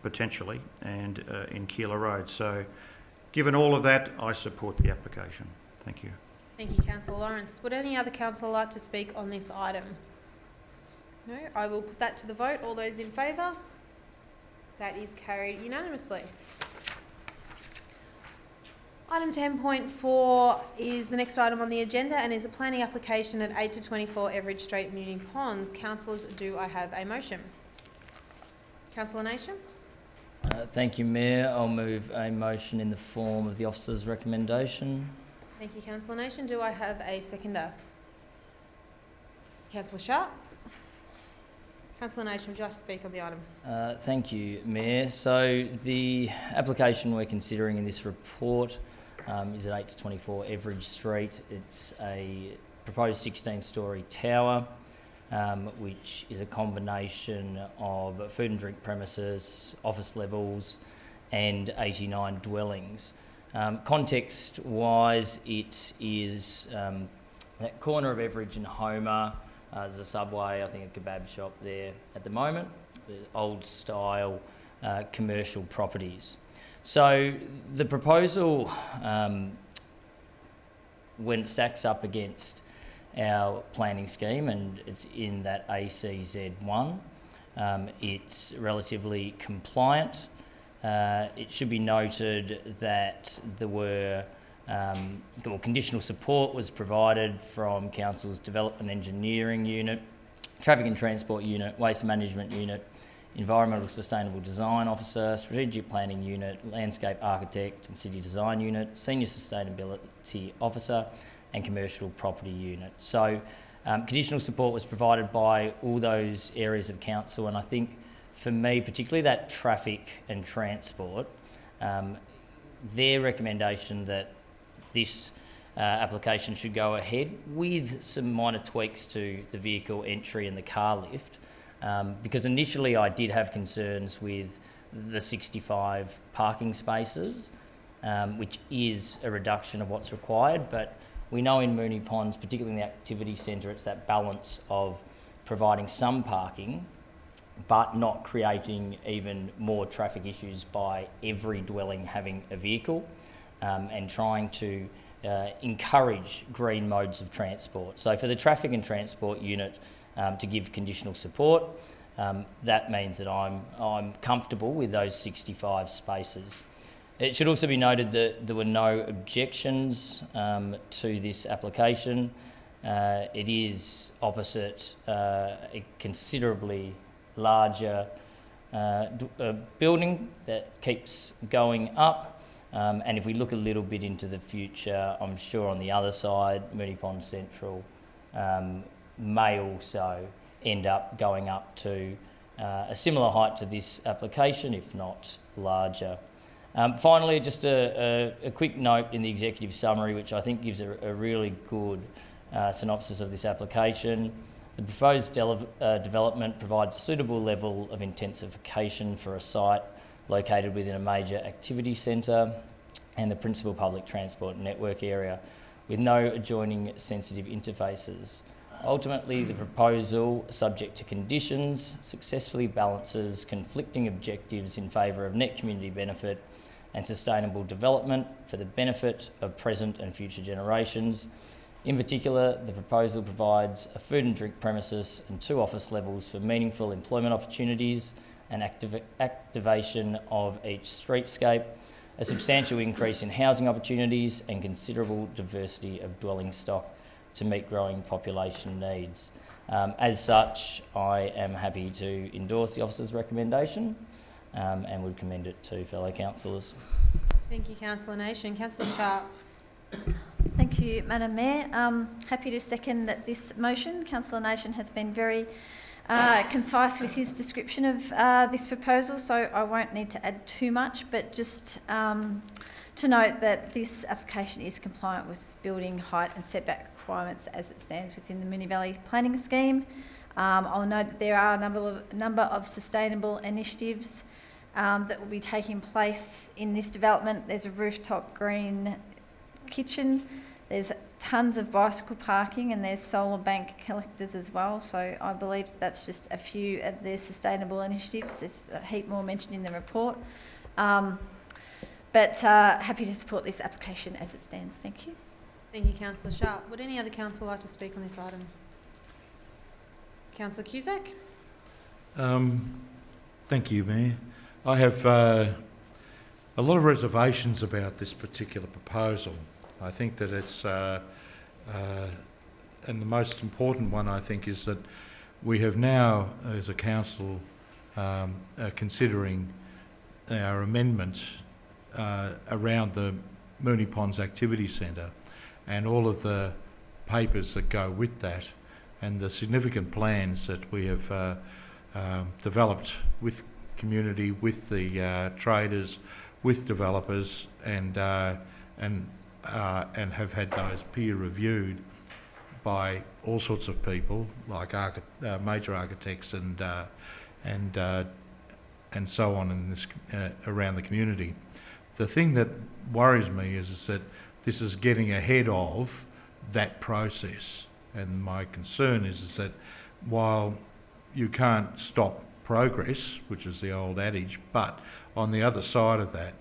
potentially, and in Keilor Road. So given all of that, I support the application. Thank you. Thank you, Councillor Lawrence. Would any other councillor like to speak on this item? No, I will put that to the vote. All those in favour? That is carried unanimously. Item 10.4 is the next item on the agenda and is a planning application at 8 to 24 Everidge Street, Moonee Ponds. Councillors, do I have a motion? Councillor Nation? Thank you, Mayor. I'll move a motion in the form of the officer's recommendation. Thank you, Councillor Nation. Do I have a seconder? Councillor Sharp? Councillor Nation, would you like to speak on the item? Thank you, Mayor. So the application we're considering in this report is at 8 to 24 Everidge Street. It's a proposed 16-storey tower, which is a combination of food and drink premises, office levels, and 89 dwellings. Context-wise, it is that corner of Everidge and Homer. There's a Subway, I think a kebab shop there at the moment, the old-style commercial properties. So the proposal when it stacks up against our planning scheme, and it's in that ACZ1, it's relatively compliant. It should be noted that conditional support was provided from Council's Development Engineering Unit, Traffic and Transport Unit, Waste Management Unit, Environmental Sustainable Design Officer, Strategic Planning Unit, Landscape Architect and City Design Unit, Senior Sustainability Officer and Commercial Property Unit. So conditional support was provided by all those areas of council, and I think for me, particularly that traffic and transport, their recommendation that this application should go ahead with some minor tweaks to the vehicle entry and the car lift, because initially I did have concerns with the 65 parking spaces, which is a reduction of what's required, but we know in Moonee Ponds, particularly in the activity centre, it's that balance of providing some parking but not creating even more traffic issues by every dwelling having a vehicle, and trying to encourage green modes of transport. So for the Traffic and Transport Unit to give conditional support, that means that I'm comfortable with those 65 spaces. It should also be noted that there were no objections to this application. It is opposite a considerably larger building that keeps going up, and if we look a little bit into the future, I'm sure on the other side, Moonee Ponds Central may also end up going up to a similar height to this application, if not larger. Finally, just a quick note in the executive summary, which I think gives a really good synopsis of this application. The proposed development provides a suitable level of intensification for a site located within a major activity centre and the principal public transport network area with no adjoining sensitive interfaces. Ultimately, the proposal, subject to conditions, successfully balances conflicting objectives in favour of net community benefit and sustainable development for the benefit of present and future generations. In particular, the proposal provides a food and drink premises and 2 office levels for meaningful employment opportunities and activation of each streetscape, a substantial increase in housing opportunities and considerable diversity of dwelling stock to meet growing population needs. As such, I am happy to endorse the officer's recommendation and would commend it to fellow councillors. Thank you, Councillor Nation. Councillor Sharp. Thank you, Madam Mayor. Happy to second that this motion. Councillor Nation has been very concise with his description of this proposal, so I won't need to add too much, but just to note that this application is compliant with building height and setback requirements as it stands within the Moonee Valley Planning Scheme. I'll note that there are a number of sustainable initiatives that will be taking place in this development. There's a rooftop green kitchen, there's tons of bicycle parking, and there's solar bank collectors as well. So I believe that's just a few of the sustainable initiatives. There's a heap more mentioned in the report. But happy to support this application as it stands. Thank you. Thank you, Councillor Sharp. Would any other councillor like to speak on this item? Councillor Cusack? Thank you, Mayor. I have a lot of reservations about this particular proposal. I think that it's, and the most important one I think is that we have now, as a council, considering our amendment around the Moonee Ponds Activity Centre and all of the papers that go with that and the significant plans that we have developed with community, with the traders, with developers, and have had those peer reviewed by all sorts of people like major architects and so on in this around the community. The thing that worries me is that this is getting ahead of that process, and my concern is that while you can't stop progress, which is the old adage, but on the other side of that,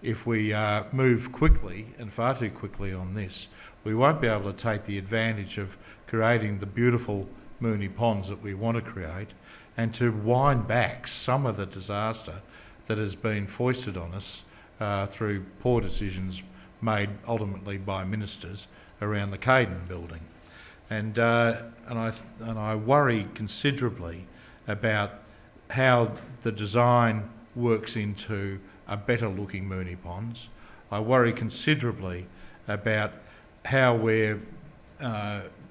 if we move quickly, and far too quickly on this, we won't be able to take the advantage of creating the beautiful Moonee ponds that we want to create, and to wind back some of the disaster that has been foisted on us through poor decisions made ultimately by ministers around the Caden building. And I worry considerably about how the design works into a better looking Moonee ponds. I worry considerably about how we're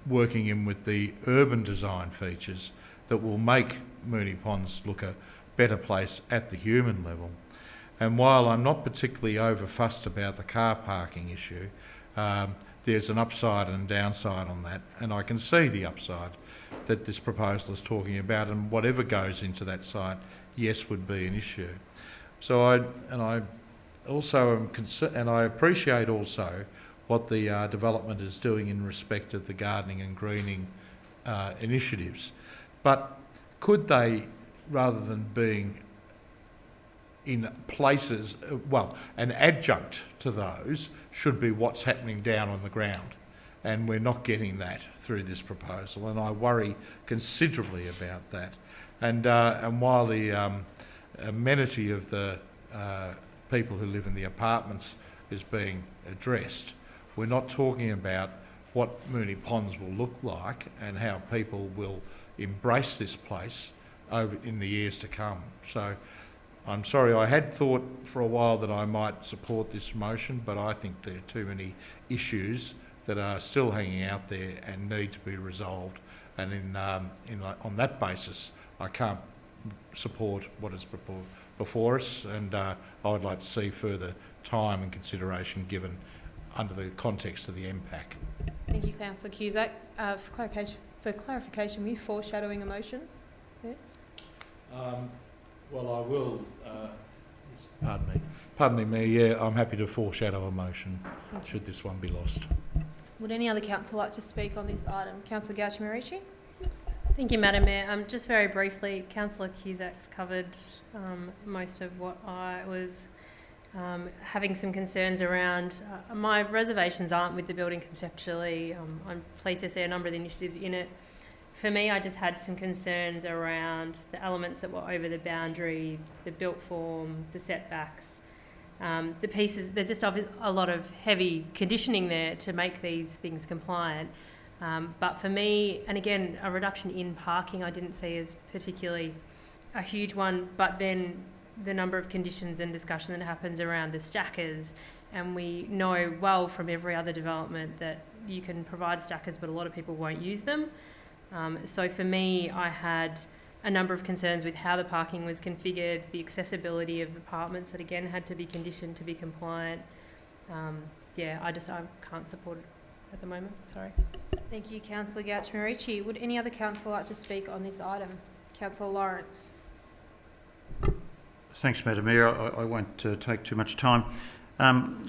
working in with the urban design features that will make Moonee ponds look a better place at the human level. And while I'm not particularly over-fussed about the car parking issue, there's an upside and downside on that, and I can see the upside that this proposal is talking about, and whatever goes into that site, yes, would be an issue. So I also am concerned, and I appreciate also what the development is doing in respect of the gardening and greening initiatives. But could they, rather than being in places, well, an adjunct to those should be what's happening down on the ground, and we're not getting that through this proposal, and I worry considerably about that. And while the amenity of the people who live in the apartments is being addressed, we're not talking about what Moonee Ponds will look like and how people will embrace this place over in the years to come. So I'm sorry, I had thought for a while that I might support this motion, but I think there are too many issues that are still hanging out there and need to be resolved. And on that basis, I can't support what is before us, and I would like to see further time and consideration given under the context of the MPAC. Thank you, Councillor Cusack. For clarification, were you foreshadowing a motion? Yes? Well, I will. Pardon me, Mayor. Yeah, I'm happy to foreshadow a motion should this one be lost. Would any other councillor like to speak on this item? Councillor Gauchimerici. Thank you, Madam Mayor. Just very briefly, Councillor Cusack's covered most of what I was having some concerns around. My reservations aren't with the building conceptually. I'm pleased to see a number of the initiatives in it. For me, I just had some concerns around the elements that were over the boundary, the built form, the setbacks, the pieces. There's just a lot of heavy conditioning there to make these things compliant. But for me, and again, a reduction in parking I didn't see as particularly a huge one, but then the number of conditions and discussion that happens around the stackers, and we know well from every other development that you can provide stackers, but a lot of people won't use them. So for me, I had a number of concerns with how the parking was configured, the accessibility of apartments that again had to be conditioned to be compliant. I can't support it at the moment, sorry. Thank you, Councillor Gauchimerici. Would any other councillor like to speak on this item? Councillor Lawrence. Thanks, Madam Mayor. I won't take too much time.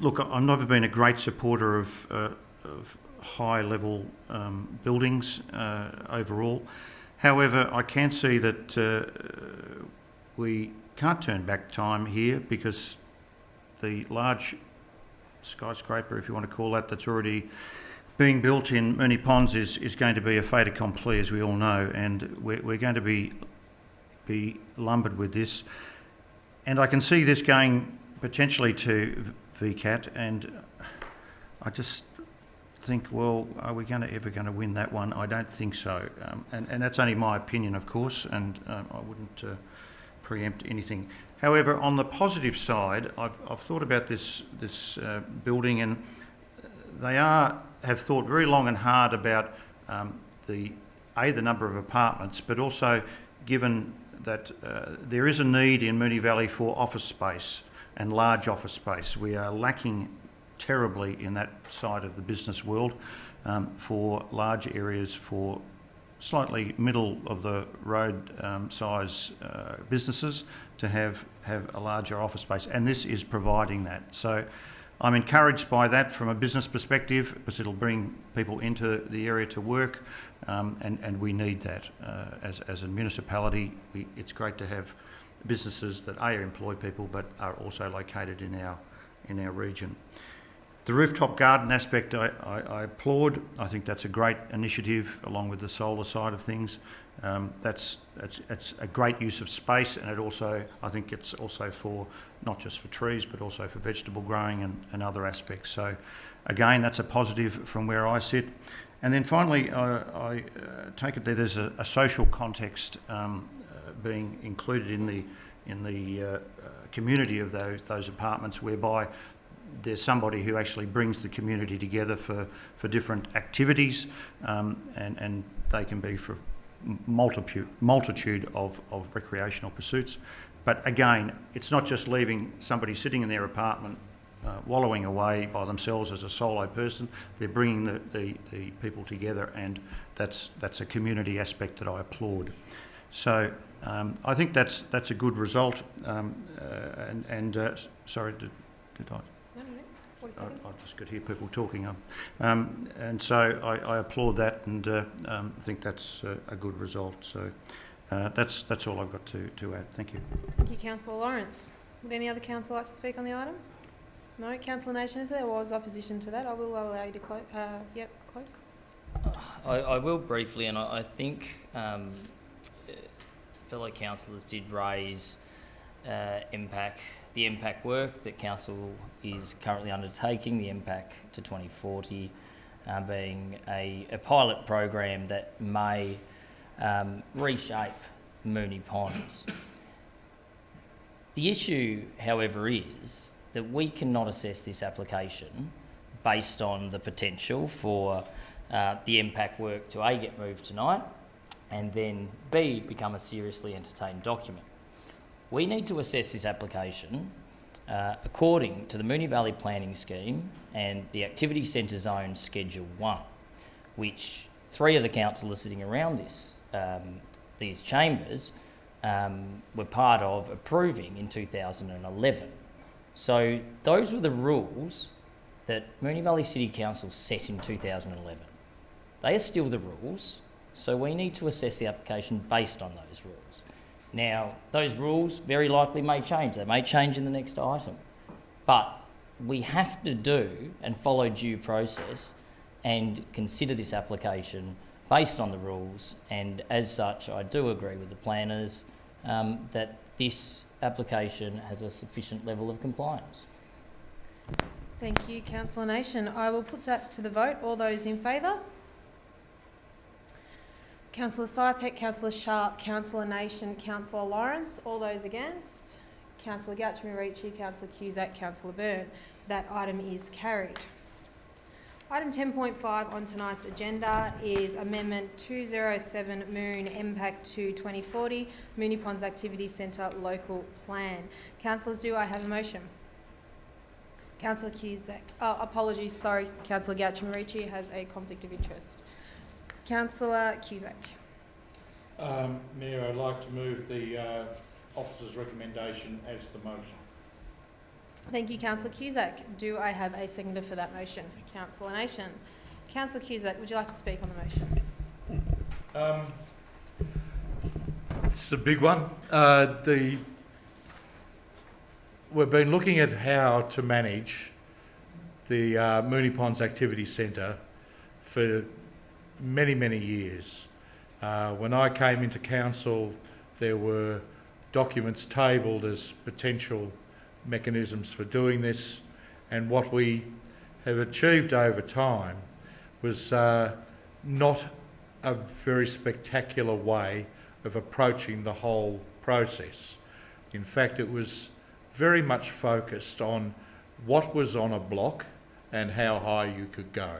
Look, I've never been a great supporter of high-level buildings overall. However, I can see that we can't turn back time here, because the large skyscraper, if you want to call that, that's already being built in Moonee Ponds is going to be a fait accompli, as we all know, and we're going to be lumbered with this. And I can see this going potentially to VCAT, and I just think, well, are we ever going to win that one? I don't think so. And that's only my opinion, of course, and I wouldn't preempt anything. However, on the positive side, I've thought about this building, and they have thought very long and hard about the number of apartments, but also given that there is a need in Moonee Valley for office space and large office space. We are lacking terribly in that side of the business world for large areas, for slightly middle of the road size businesses to have a larger office space, and this is providing that. So I'm encouraged by that from a business perspective, because it'll bring people into the area to work, and we need that as a municipality. It's great to have businesses that employ people but are also located in our our region. The rooftop garden aspect I applaud. I think that's a great initiative along with the solar side of things. It's a great use of space, and I think it's also for not just for trees but also for vegetable growing and other aspects. So again, that's a positive from where I sit. And then finally, I take it that there's a social context being included in the community of those apartments, whereby there's somebody who actually brings the community together for different activities, and they can be for multitude of recreational pursuits. But again, it's not just leaving somebody sitting in their apartment wallowing away by themselves as a solo person. They're bringing the people together, and that's a community aspect that I applaud. So I think that's a good result. Sorry, did I? I just could hear people talking. And so I applaud that, and think that's a good result. So that's all I've got to add. Thank you. Thank you, Councillor Lawrence. Would any other councillor like to speak on the item? No? Councillor Nation, is there was opposition to that? I will allow you to close. Close. I will briefly, and I think fellow councillors did raise the impact work that council is currently undertaking, the impact to 2040, being a pilot program that may reshape Moonee Ponds. The issue, however, is that we cannot assess this application based on the potential for the impact work to A, get moved tonight, and then B, become a seriously entertained document. We need to assess this application according to the Moonee Valley Planning Scheme and the Activity Centre Zone Schedule 1, which 3 of the councillors sitting around these chambers were part of approving in 2011. So those were the rules that Moonee Valley City Council set in 2011. They are still the rules, so we need to assess the application based on those rules. Now, those rules very likely may change. They may change in the next item. But we have to do and follow due process and consider this application based on the rules, and as such I do agree with the planners that this application has a sufficient level of compliance. Thank you, Councillor Nation. I will put that to the vote. All those in favour? Councillor Sypek, Councillor Sharp, Councillor Nation, Councillor Lawrence. All those against? Councillor Gachmi-Ricci, Councillor Cusack, Councillor Byrne. That item is carried. Item 10.5 on tonight's agenda is Amendment 207 Moon Impact to 2040 Moonee Ponds Activity Centre Local Plan. Councillors, do I have a motion? Councillor Cusack. Oh, apologies, sorry. Councillor Gachmi-Ricci has a conflict of interest. Councillor Cusack. Mayor, I'd like to move the officer's recommendation as the motion. Thank you, Councillor Cusack. Do I have a seconder for that motion? Councillor Nation. Councillor Cusack, would you like to speak on the motion? It's a big one. We've been looking at how to manage the Moonee Ponds Activity Centre for many, many years. When I came into council, there were documents tabled as potential mechanisms for doing this, and what we have achieved over time was not a very spectacular way of approaching the whole process. In fact, it was very much focused on what was on a block and how high you could go.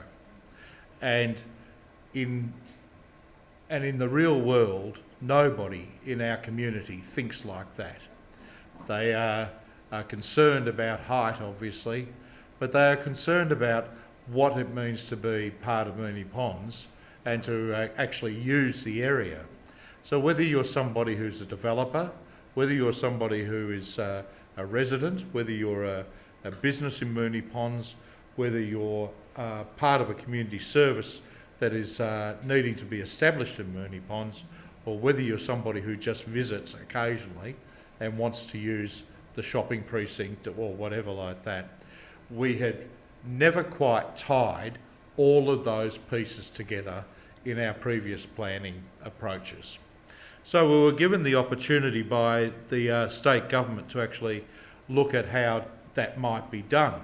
And in the real world, nobody in our community thinks like that. They are concerned about height, obviously, but they are concerned about what it means to be part of Moonee Ponds and to actually use the area. So whether you're somebody who's a developer, whether you're somebody who is a resident, whether you're a business in Moonee Ponds, whether you're part of a community service that is needing to be established in Moonee Ponds, or whether you're somebody who just visits occasionally and wants to use the shopping precinct or whatever like that, we had never quite tied all of those pieces together in our previous planning approaches. So we were given the opportunity by the state government to actually look at how that might be done.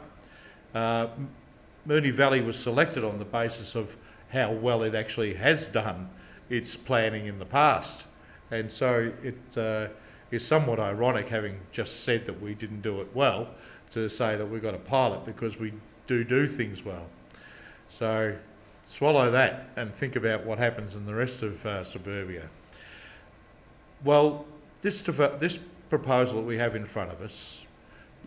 Moonee Valley was selected on the basis of how well it actually has done its planning in the past. And so it is somewhat ironic, having just said that we didn't do it well, to say that we've got a pilot, because we do things well. So swallow that and think about what happens in the rest of suburbia. Well, this proposal that we have in front of us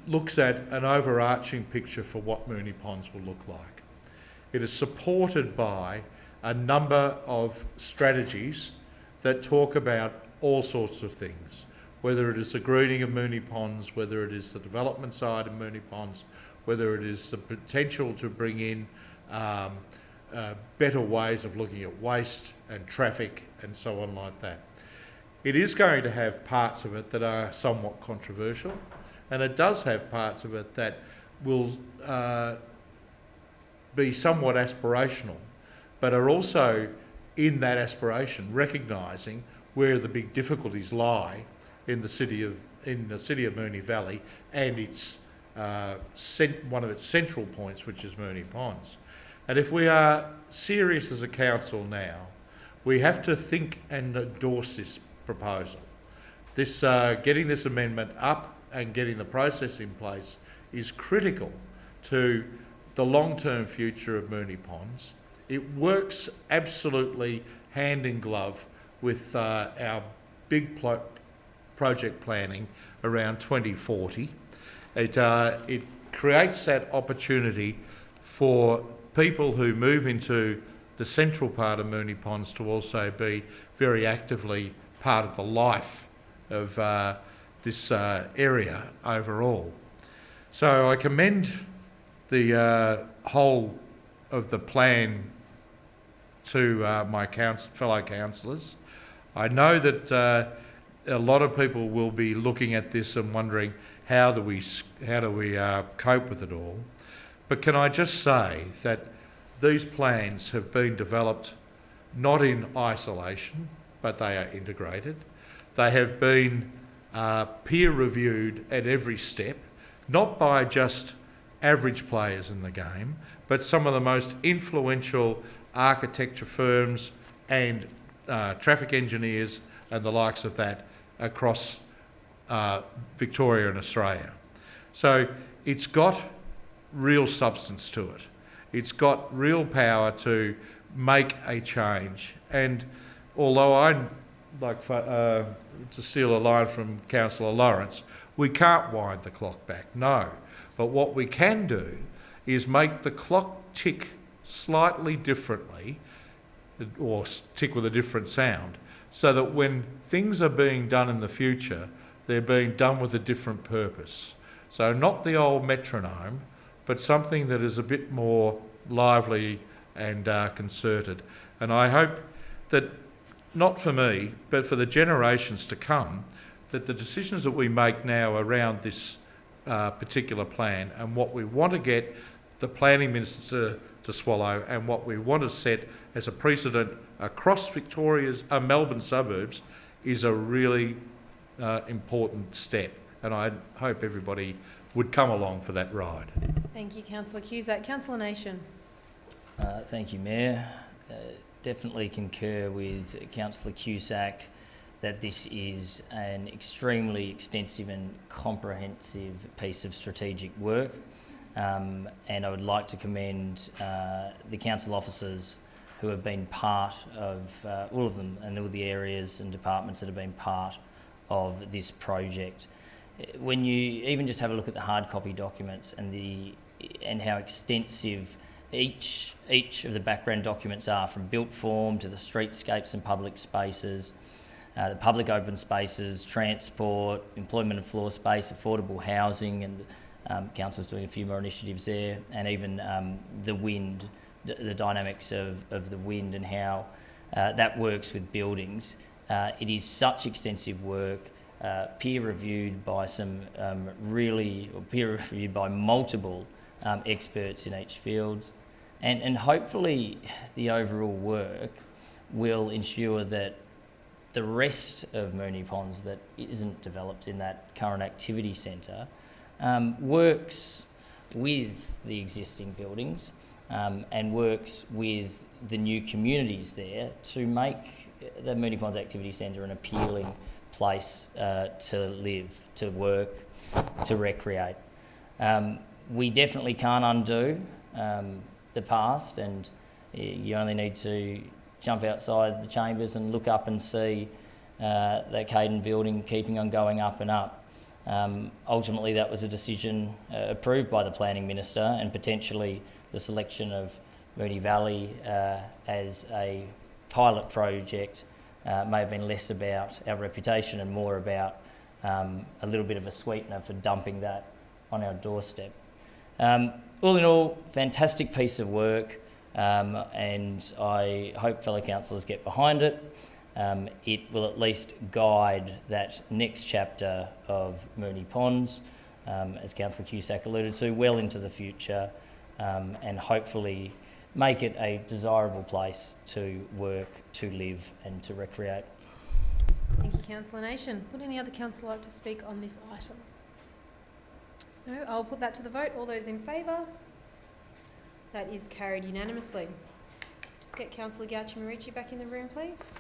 looks at an overarching picture for what Moonee Ponds will look like. It is supported by a number of strategies that talk about all sorts of things, whether it is the greening of Moonee Ponds, whether it is the development side of Moonee Ponds, whether it is the potential to bring in better ways of looking at waste and traffic and so on like that. It is going to have parts of it that are somewhat controversial, and it does have parts of it that will be somewhat aspirational, but are also in that aspiration recognising where the big difficulties lie in the city of Moonee Valley and its one of its central points, which is Moonee Ponds. And if we are serious as a council now, we have to think and endorse this proposal. This getting this amendment up and getting the process in place is critical to the long-term future of Moonee Ponds. It works absolutely hand in glove with our big project planning around 2040. It creates that opportunity for people who move into the central part of Moonee Ponds to also be very actively part of the life of this area overall. So I commend the whole of the plan to my fellow councillors. I know that a lot of people will be looking at this and wondering how do we cope with it all. But can I just say that these plans have been developed not in isolation, but they are integrated. They have been peer reviewed at every step, not by just average players in the game, but some of the most influential architecture firms and traffic engineers and the likes of that across Victoria and Australia. So it's got real substance to it. It's got real power to make a change. And although I'd like to steal a line from Councillor Lawrence, we can't wind the clock back, no. But what we can do is make the clock tick slightly differently, or tick with a different sound, so that when things are being done in the future, they're being done with a different purpose. So not the old metronome, but something that is a bit more lively and concerted. And I hope that, not for me, but for the generations to come, that the decisions that we make now around this particular plan and what we want to get the planning minister to swallow and what we want to set as a precedent across Victoria's Melbourne suburbs is a really important step. And I hope everybody would come along for that ride. Thank you, Councillor Cusack. Councillor Nation. Thank you, Mayor. Definitely concur with Councillor Cusack that this is an extremely extensive and comprehensive piece of strategic work. And I would like to commend the council officers who have been part of, all of them, and all the areas and departments that have been part of this project. When you even just have a look at the hard copy documents and how extensive each of the background documents are, from built form to the streetscapes and public spaces, the public open spaces, transport, employment and floor space, affordable housing, and council's doing a few more initiatives there, and even the wind, the dynamics of the wind and how that works with buildings. It is such extensive work, peer reviewed by peer reviewed by multiple experts in each field, and hopefully the overall work will ensure that the rest of Moonee Ponds that isn't developed in that current activity centre works with the existing buildings and works with the new communities there to make the Moonee Ponds Activity Centre an appealing place to live, to work, to recreate. We definitely can't undo the past, and you only need to jump outside the chambers and look up and see that Caden building keeping on going up and up. Ultimately, that was a decision approved by the Planning Minister, and potentially the selection of Moonee Valley as a pilot project may have been less about our reputation and more about a little bit of a sweetener for dumping that on our doorstep. All in all, fantastic piece of work, and I hope fellow councillors get behind it. It will at least guide that next chapter of Moonee Ponds, as Councillor Cusack alluded to, well into the future, and hopefully make it a desirable place to work, to live and to recreate. Thank you, Councillor Nation. Would any other councillor like to speak on this item? No, I'll put that to the vote. All those in favour? That is carried unanimously. Just get Councillor Gauchi-Marici back in the room, please.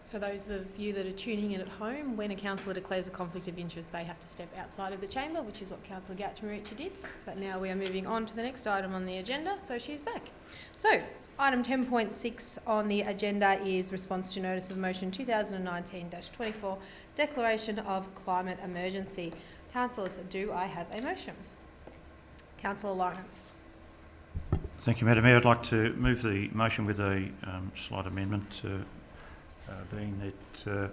For those of you that are tuning in at home, when a councillor declares a conflict of interest, they have to step outside of the chamber, which is what Councillor Gauchi-Marici did. But now we are moving on to the next item on the agenda, so she's back. So, item 10.6 on the agenda is response to notice of motion 2019-24, declaration of climate emergency. Councillors, do I have a motion? Councillor Lawrence. Thank you, Madam Mayor. I'd like to move the motion with a slight amendment, being that,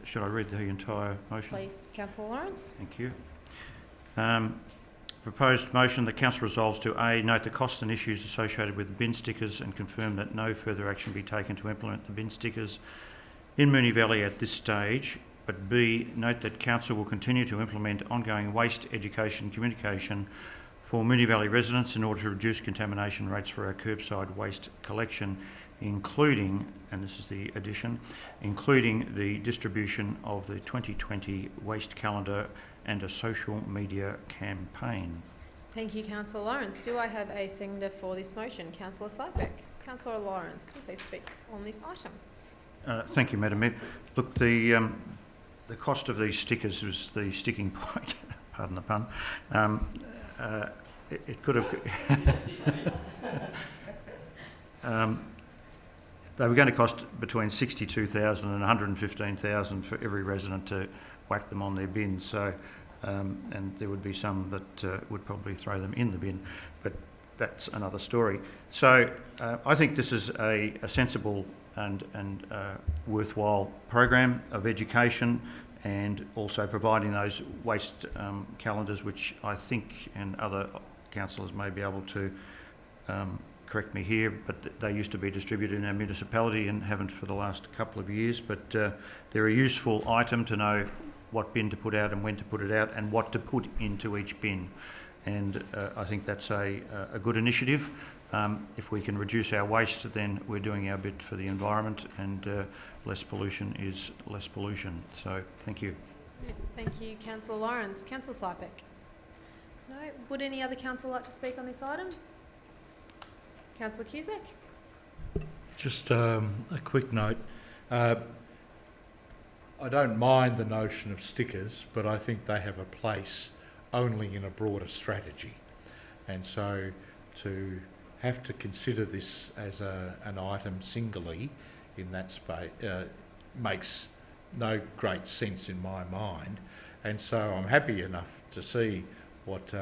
should I read the entire motion? Please, Councillor Lawrence. Thank you. Proposed motion, the Council resolves to A, note the costs and issues associated with the bin stickers and confirm that no further action be taken to implement the bin stickers in Moonee Valley at this stage, but B, note that Council will continue to implement ongoing waste education communication for Moonee Valley residents in order to reduce contamination rates for our curbside waste collection, including, and this is the addition, including the distribution of the 2020 waste calendar and a social media campaign. Thank you, Councillor Lawrence. Do I have a seconder for this motion? Councillor Sybeck. Councillor Lawrence, could you please speak on this item? Thank you, Madam Mayor. Look, the cost of these stickers was the sticking point, pardon the pun. It could have... they were going to cost between $62,000 and $115,000 for every resident to whack them on their bins. So, and there would be some that would probably throw them in the bin, but that's another story. So, I think this is a sensible and worthwhile program of education, and also providing those waste calendars, which I think, and other councillors may be able to correct me here, but they used to be distributed in our municipality and haven't for the last couple of years. But they're a useful item to know what bin to put out and when to put it out and what to put into each bin. And I think that's a good initiative. If we can reduce our waste, then we're doing our bit for the environment, and less pollution is less pollution. So thank you. Thank you, Councillor Lawrence. Councillor Sybeck. No? Would any other councillor like to speak on this item? Councillor Cusack. Just a quick note. I don't mind the notion of stickers, but I think they have a place only in a broader strategy. And so to have to consider this as an item singly in that space makes no great sense in my mind. And so I'm happy enough to see what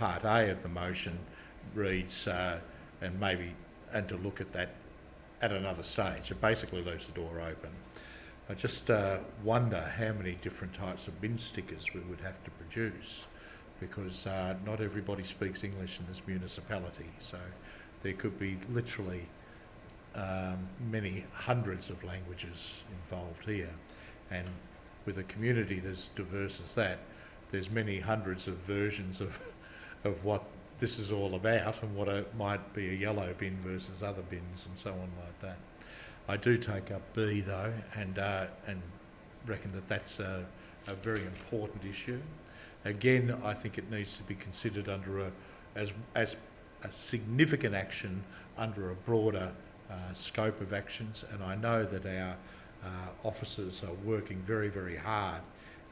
Part A of the motion reads, and to look at that at another stage. It basically leaves the door open. I just wonder how many different types of bin stickers we would have to produce, because not everybody speaks English in this municipality, so there could be literally many hundreds of languages involved here, and with a community as diverse as that, there's many hundreds of versions of what this is all about and what might be a yellow bin versus other bins and so on like that. I do take up B though, and reckon that that's a very important issue. Again, I think it needs to be considered under as a significant action under a broader scope of actions, and I know that our officers are working very, very hard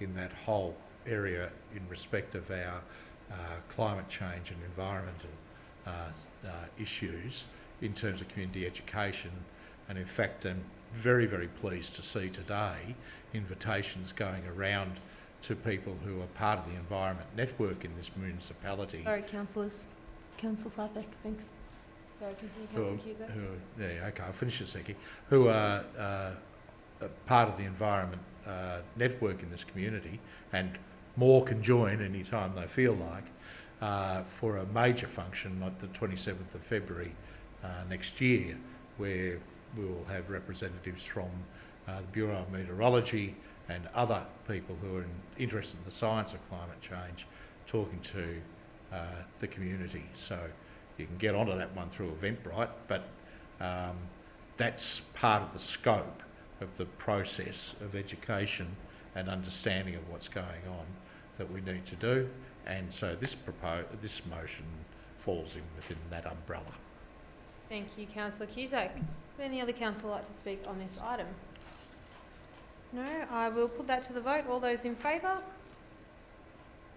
in that whole area in respect of our climate change and environmental issues in terms of community education. And in fact, I'm very, very pleased to see today invitations going around to people who are part of the environment network in this municipality. Sorry, councillors. Councillor Sypek, thanks. Sorry, continue, Councillor Cusack. Yeah, okay, I'll finish this, Secchi. Who are part of the environment network in this community, and more can join any time they feel like, for a major function on the 27th of February next year, where we will have representatives from the Bureau of Meteorology and other people who are interested in the science of climate change talking to the community. So you can get onto that one through Eventbrite, but that's part of the scope of the process of education and understanding of what's going on that we need to do, and so this motion falls in within that umbrella. Thank you, Councillor Cusack. Would any other councillor like to speak on this item? No, I will put that to the vote. All those in favour?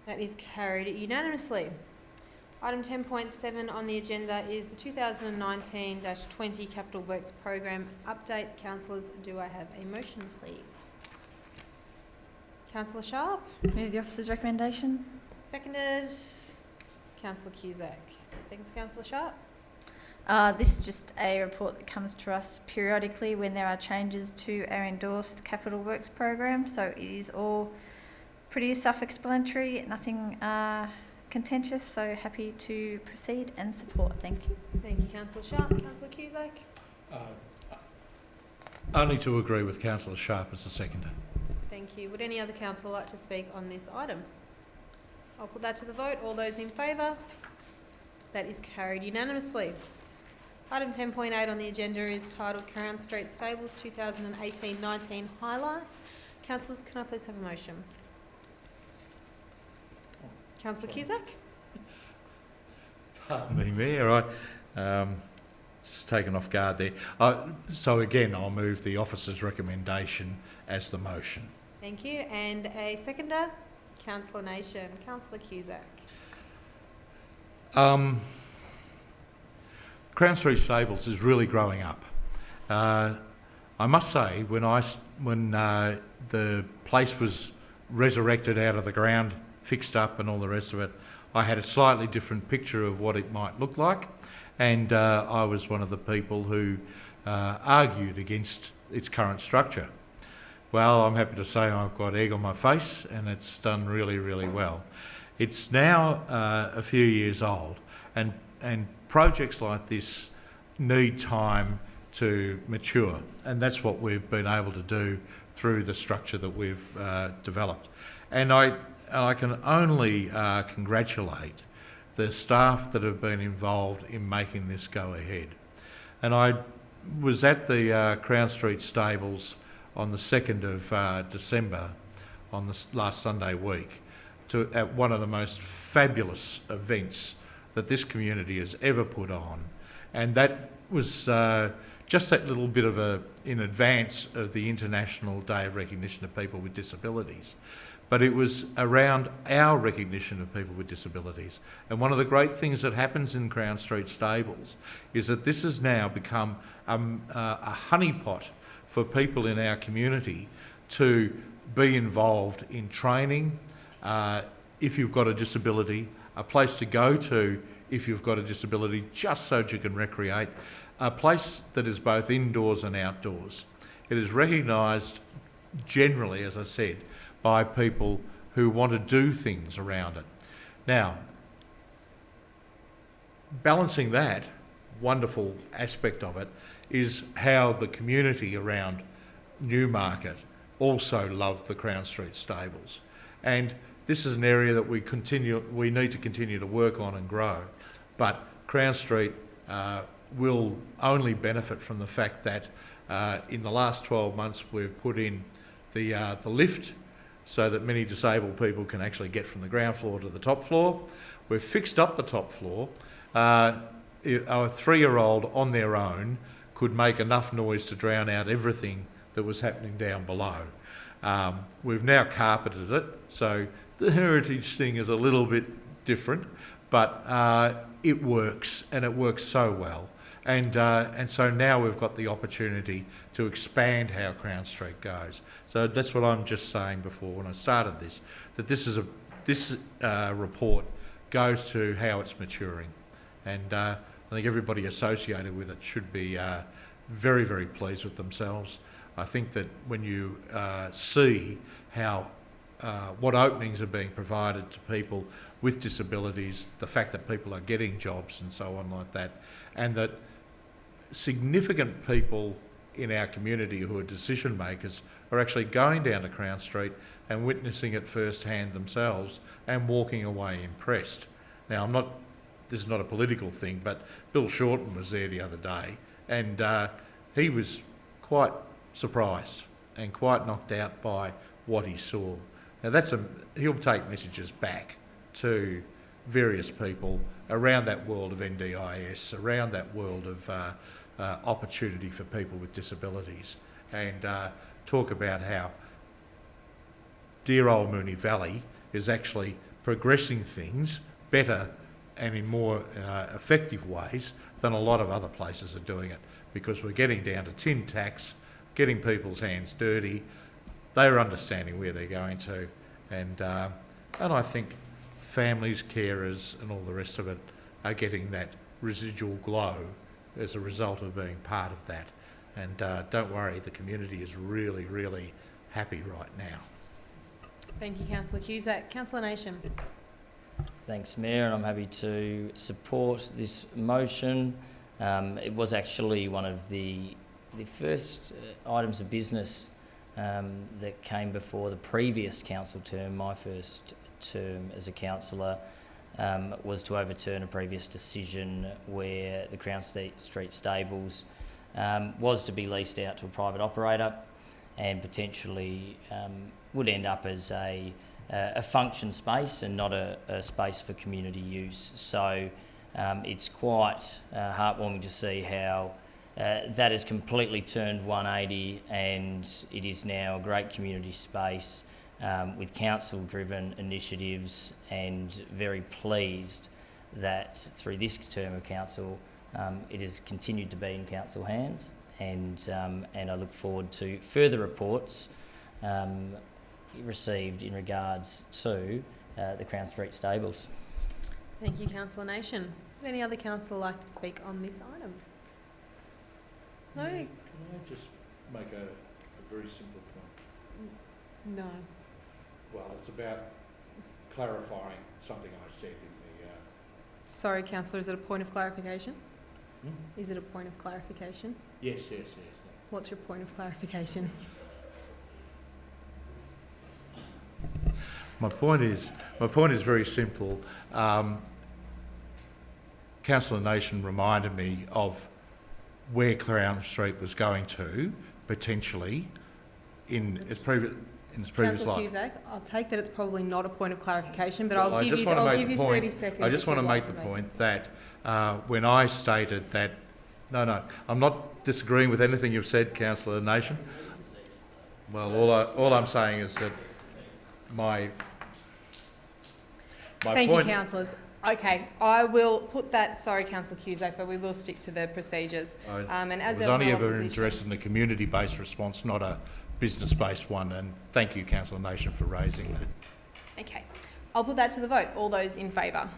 That is carried unanimously. Item 10.7 on the agenda is the 2019-20 Capital Works Program update. Councillors, do I have a motion, please? Councillor Sharp. Move the officer's recommendation. Seconded. Councillor Cusack. Thanks, Councillor Sharp. This is just a report that comes to us periodically when there are changes to our endorsed Capital Works program, so it is all pretty self-explanatory, nothing contentious, so happy to proceed and support. Thank you. Thank you, Councillor Sharp. Councillor Cusack. Only to agree with Councillor Sharp as the seconder. Thank you. Would any other councillor like to speak on this item? I'll put that to the vote. All those in favour? That is carried unanimously. Item 10.8 on the agenda is titled Crown Street Stables 2018-19 Highlights. Councillors, can I please have a motion? Councillor Cusack. Pardon me, Mayor. Just taken off guard there. So again, I'll move the officer's recommendation as the motion. Thank you. And a seconder? Councillor Nation. Councillor Cusack. Crown Street Stables is really growing up. I must say, when the place was resurrected out of the ground, fixed up and all the rest of it, I had a slightly different picture of what it might look like, and I was one of the people who argued against its current structure. Well, I'm happy to say I've got egg on my face, and it's done really, really well. It's now a few years old, and projects like this need time to mature, and that's what we've been able to do through the structure that we've developed. And I can only congratulate the staff that have been involved in making this go ahead. And I was at the Crown Street Stables on the 2nd of December, on the last Sunday week, at one of the most fabulous events that this community has ever put on. And that was just that little bit of in advance of the International Day of Recognition of People with Disabilities. But it was around our recognition of people with disabilities. And one of the great things that happens in Crown Street Stables is that this has now become a honeypot for people in our community to be involved in training, if you've got a disability, a place to go to if you've got a disability, just so that you can recreate, a place that is both indoors and outdoors. It is recognised generally, as I said, by people who want to do things around it. Now, balancing that wonderful aspect of it is how the community around Newmarket also love the Crown Street stables. And this is an area that we need to continue to work on and grow. But Crown Street will only benefit from the fact that in the last 12 months we've put in the lift so that many disabled people can actually get from the ground floor to the top floor. We've fixed up the top floor. A 3-year-old on their own could make enough noise to drown out everything that was happening down below. We've now carpeted it, so the heritage thing is a little bit different, but it works, and it works so well. And so now we've got the opportunity to expand how Crown Street goes. So that's what I'm just saying before when I started this, that this report goes to how it's maturing. And I think everybody associated with it should be very, very pleased with themselves. I think that when you see how what openings are being provided to people with disabilities, the fact that people are getting jobs and so on like that, and that significant people in our community who are decision makers are actually going down to Crown Street and witnessing it firsthand themselves and walking away impressed. Now, this is not a political thing, but Bill Shorten was there the other day, and he was quite surprised and quite knocked out by what he saw. Now, he'll take messages back to various people around that world of NDIS, around that world of opportunity for people with disabilities, and talk about how dear old Moonee Valley is actually progressing things better and in more effective ways than a lot of other places are doing it, because we're getting down to tin tacks, getting people's hands dirty. They're understanding where they're going to, and I think families, carers and all the rest of it are getting that residual glow as a result of being part of that. And don't worry, the community is really, really happy right now. Thank you, Councillor Cusack. Councillor Nation. Thanks, Mayor, and I'm happy to support this motion. It was actually one of the first items of business that came before the previous council term. My first term as a councillor was to overturn a previous decision where the Crown Street stables was to be leased out to a private operator and potentially would end up as a function space and not a space for community use. So it's quite heartwarming to see how that has completely turned 180, and it is now a great community space with council-driven initiatives, and very pleased that through this term of council it has continued to be in council hands, and I look forward to further reports received in regards to the Crown Street stables. Thank you, Councillor Nation. Would any other councillor like to speak on this item? No? Can I just make a very simple point? No. Well, it's about clarifying something I said in the... Sorry, Councillor, is it a point of clarification? Hmm? Is it a point of clarification? Yes. What's your point of clarification? My point is very simple. Councillor Nation reminded me of where Crown Street was going to potentially in its previous Councillor life. Cusack, I'll take that it's probably not a point of clarification, but Well, I'll give you 30 seconds. I just want to make the point that when I stated that, no, I'm not disagreeing with anything you've said, Councillor Nation. Well, all I'm saying is that my Thank point... you, councillors. Okay, I will put that, sorry, Councillor Cusack, but we will stick to the procedures. I was only ever interested in a community-based response, not a business-based one, and thank you, Councillor Nation, for raising that. Okay, I'll put that to the vote. All those in favour?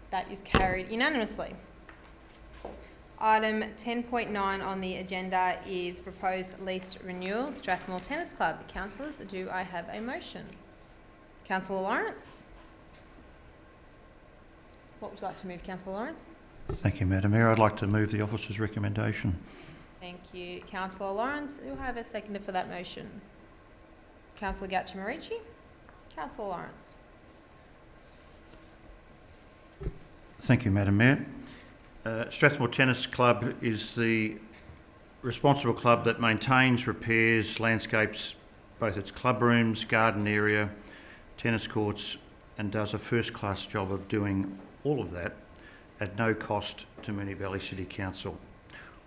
That is carried unanimously. Item 10.9 on the agenda is proposed lease renewal, Strathmore Tennis Club. Councillors, do I have a motion? Councillor Lawrence? What would you like to move, Councillor Lawrence? Thank you, Madam Mayor. I'd like to move the officer's recommendation. Thank you, Councillor Lawrence. Do I have a seconder for that motion? Councillor Gatchamarici? Councillor Lawrence? Thank you, Madam Mayor. Strathmore Tennis Club is the responsible club that maintains, repairs, landscapes, both its club rooms, garden area, tennis courts, and does a first-class job of doing all of that at no cost to Moonee Valley City Council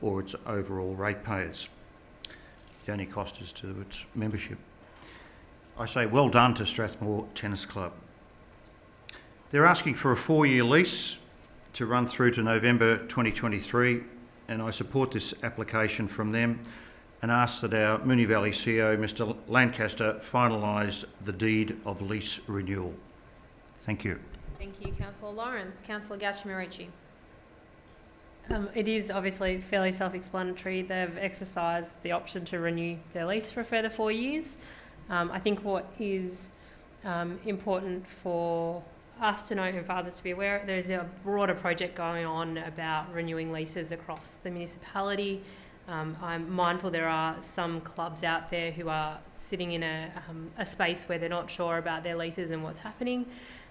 or its overall ratepayers. The only cost is to its membership. I say well done to Strathmore Tennis Club. They're asking for a 4-year lease to run through to November 2023, and I support this application from them and ask that our Moonee Valley CEO, Mr Lancaster, finalise the deed of lease renewal. Thank you. Thank you, Councillor Lawrence. Councillor Gatchamarici? It is obviously fairly self-explanatory. They've exercised the option to renew their lease for a further 4 years. I think what is important for us to know and for others to be aware, there's a broader project going on about renewing leases across the municipality. I'm mindful there are some clubs out there who are sitting in a space where they're not sure about their leases and what's happening.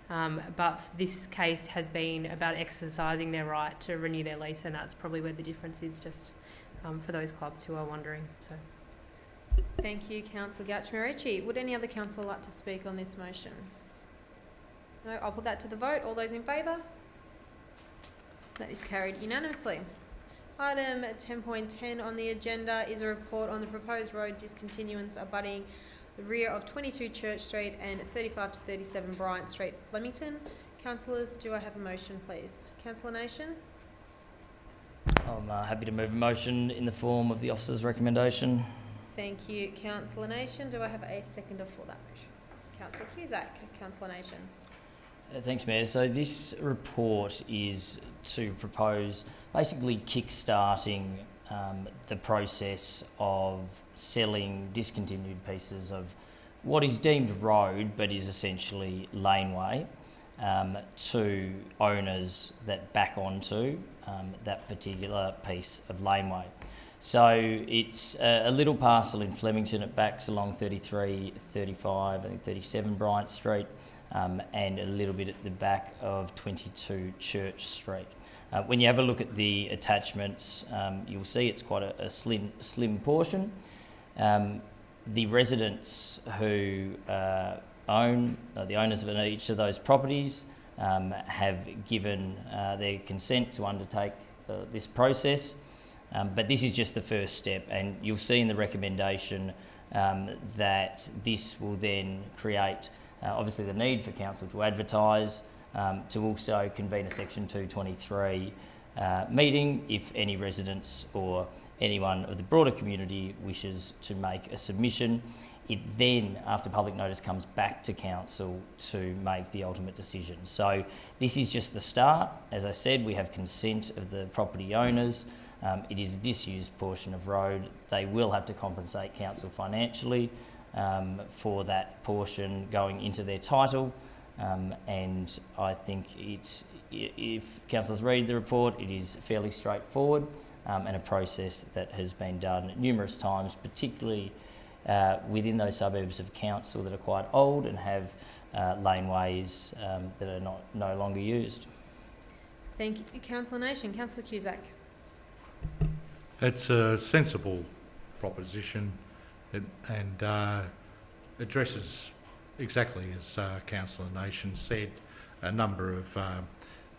But this case has been about exercising their right to renew their lease, and that's probably where the difference is, just for those clubs who are wondering. So, thank you, Councillor Gatchamarici. Would any other councillor like to speak on this motion? No, I'll put that to the vote. All those in favour? That is carried unanimously. Item 10.10 on the agenda is a report on the proposed road discontinuance abutting the rear of 22 Church Street and 35 to 37 Bryant Street, Flemington. Councillors, do I have a motion, please? Councillor Nation? I'm happy to move a motion in the form of the officer's recommendation. Thank you, Councillor Nation. Do I have a seconder for that motion? Councillor Cusack. Councillor Nation. Thanks, Mayor. So this report is to propose basically kick-starting the process of selling discontinued pieces of what is deemed road but is essentially laneway to owners that back onto that particular piece of laneway. So it's a little parcel in Flemington. It backs along 33, 35, I think 37 Bryant Street, and a little bit at the back of 22 Church Street. When you have a look at the attachments, you'll see it's quite a slim portion. The residents who own, the owners of each of those properties, have given their consent to undertake this process. But this is just the first step, and you'll see in the recommendation that this will then create obviously the need for council to advertise, to also convene a Section 223 meeting if any residents or anyone of the broader community wishes to make a submission. It then, after public notice, comes back to council to make the ultimate decision. So this is just the start. As I said, we have consent of the property owners. It is a disused portion of road. They will have to compensate council financially for that portion going into their title. And I think if councillors read the report, it is fairly straightforward and a process that has been done numerous times, particularly within those suburbs of council that are quite old and have laneways that are no longer used. Thank you, Councillor Nation. Councillor Cusack. It's a sensible proposition and addresses, exactly as Councillor Nation said, a number of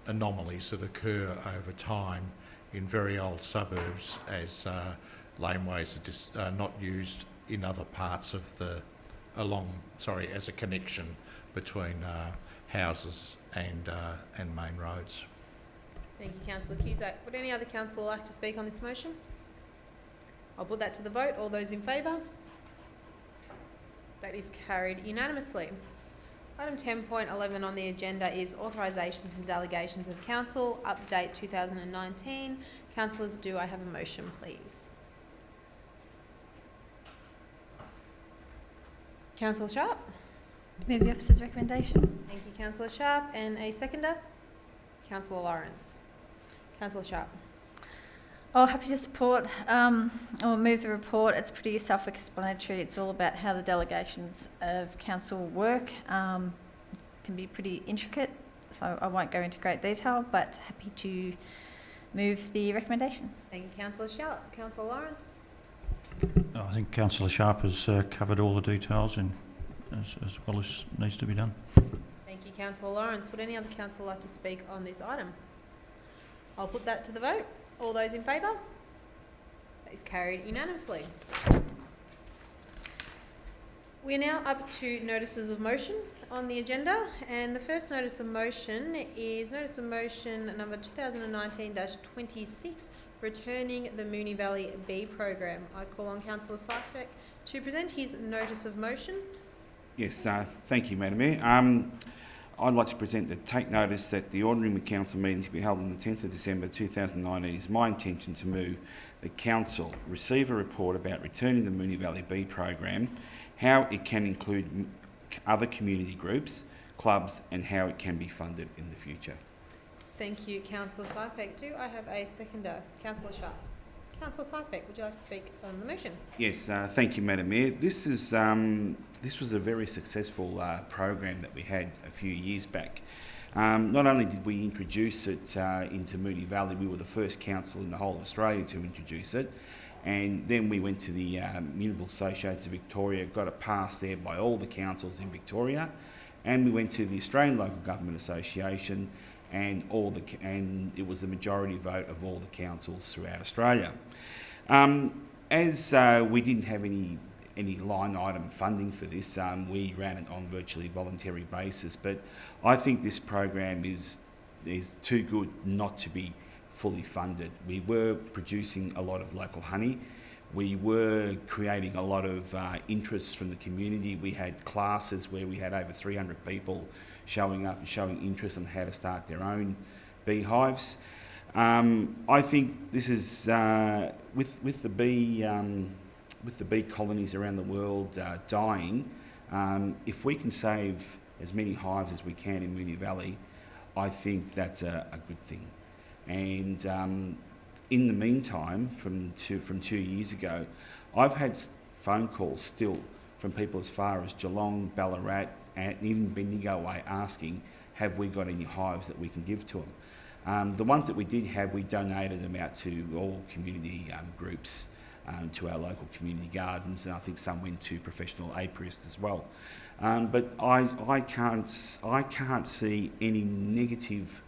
anomalies that occur over time in very old suburbs as laneways are just not used in other parts of the as a connection between houses and main roads. Thank you, Councillor Cusack. Would any other councillor like to speak on this motion? I'll put that to the vote. All those in favour? That is carried unanimously. Item 10.11 on the agenda is authorisations and delegations of council, update 2019. Councillors, do I have a motion, please? Councillor Sharp? Move the officer's recommendation. Thank you, Councillor Sharp. And a seconder? Councillor Lawrence. Councillor Sharp. Oh, happy to support or move the report. It's pretty self-explanatory. It's all about how the delegations of council work. Can be pretty intricate, so I won't go into great detail, but happy to move the recommendation. Thank you, Councillor Sharp. Councillor Lawrence. I think Councillor Sharp has covered all the details and as well as needs to be done. Thank you, Councillor Lawrence. Would any other councillor like to speak on this item? I'll put that to the vote. All those in favour? That is carried unanimously. We are now up to notices of motion on the agenda, and the first notice of motion is notice of motion number 2019-26, returning the Moonee Valley Bee Program. I call on Councillor Sypek to present his notice of motion. Yes, thank you, Madam Mayor. I'd like to present to take notice that the ordinary council meeting to be held on the 10th of December 2019 is my intention to move the council receive a report about returning the Moonee Valley Bee Program, how it can include other community groups, clubs, and how it can be funded in the future. Thank you, Councillor Sypek. Do I have a seconder? Councillor Sharp. Councillor Sypek, would you like to speak on the motion? Yes, thank you, Madam Mayor. This was a very successful program that we had a few years back. Not only did we introduce it into Moonee Valley, we were the first council in the whole of Australia to introduce it. And then we went to the Municipal Association of Victoria, got it passed there by all the councils in Victoria, and we went to the Australian Local Government Association, and it was the majority vote of all the councils throughout Australia. As we didn't have any line item funding for this, we ran it on virtually voluntary basis. But I think this program is too good not to be fully funded. We were producing a lot of local honey. We were creating a lot of interest from the community. We had classes where we had over 300 people showing up and showing interest on how to start their own beehives. I think this is with the bee colonies around the world dying. If we can save as many hives as we can in Moonee Valley, I think that's a good thing. And in the meantime, from 2 years ago, I've had phone calls still from people as far as Geelong, Ballarat, and even Bendigo way asking, have we got any hives that we can give to them? The ones that we did have, we donated them out to all community groups, to our local community gardens, and I think some went to professional apiarists as well. But I can't see any negative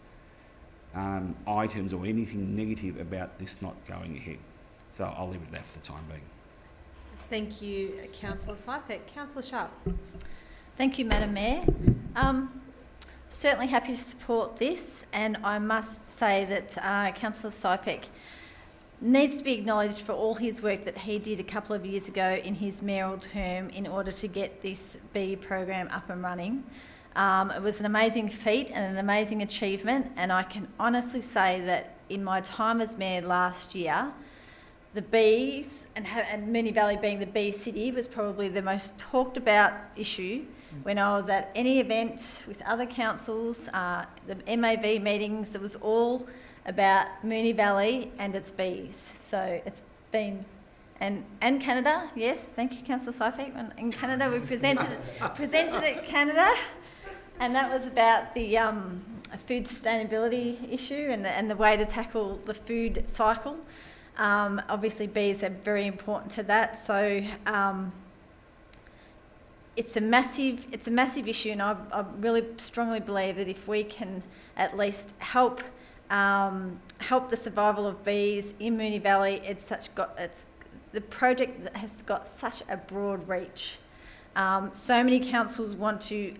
items or anything negative about this not going ahead. So I'll leave it at that for the time being. Thank you, Councillor Sypek. Councillor Sharp. Thank you, Madam Mayor. Certainly happy to support this, and I must say that Councillor Sypek needs to be acknowledged for all his work that he did a couple of years ago in his mayoral term in order to get this bee program up and running. It was an amazing feat and an amazing achievement, and I can honestly say that in my time as mayor last year, the bees, and Moonee Valley being the bee city, was probably the most talked about issue when I was at any event with other councils, the MAV meetings. It was all about Moonee Valley and its bees. So it's been, and Canada, yes, thank you, Councillor Sypek. In Canada, we presented at Canada, and that was about the food sustainability issue and the way to tackle the food cycle. Obviously, bees are very important to that. So it's a massive issue, and I really strongly believe that if we can at least help the survival of bees in Moonee Valley, the project has got such a broad reach. So many councils want to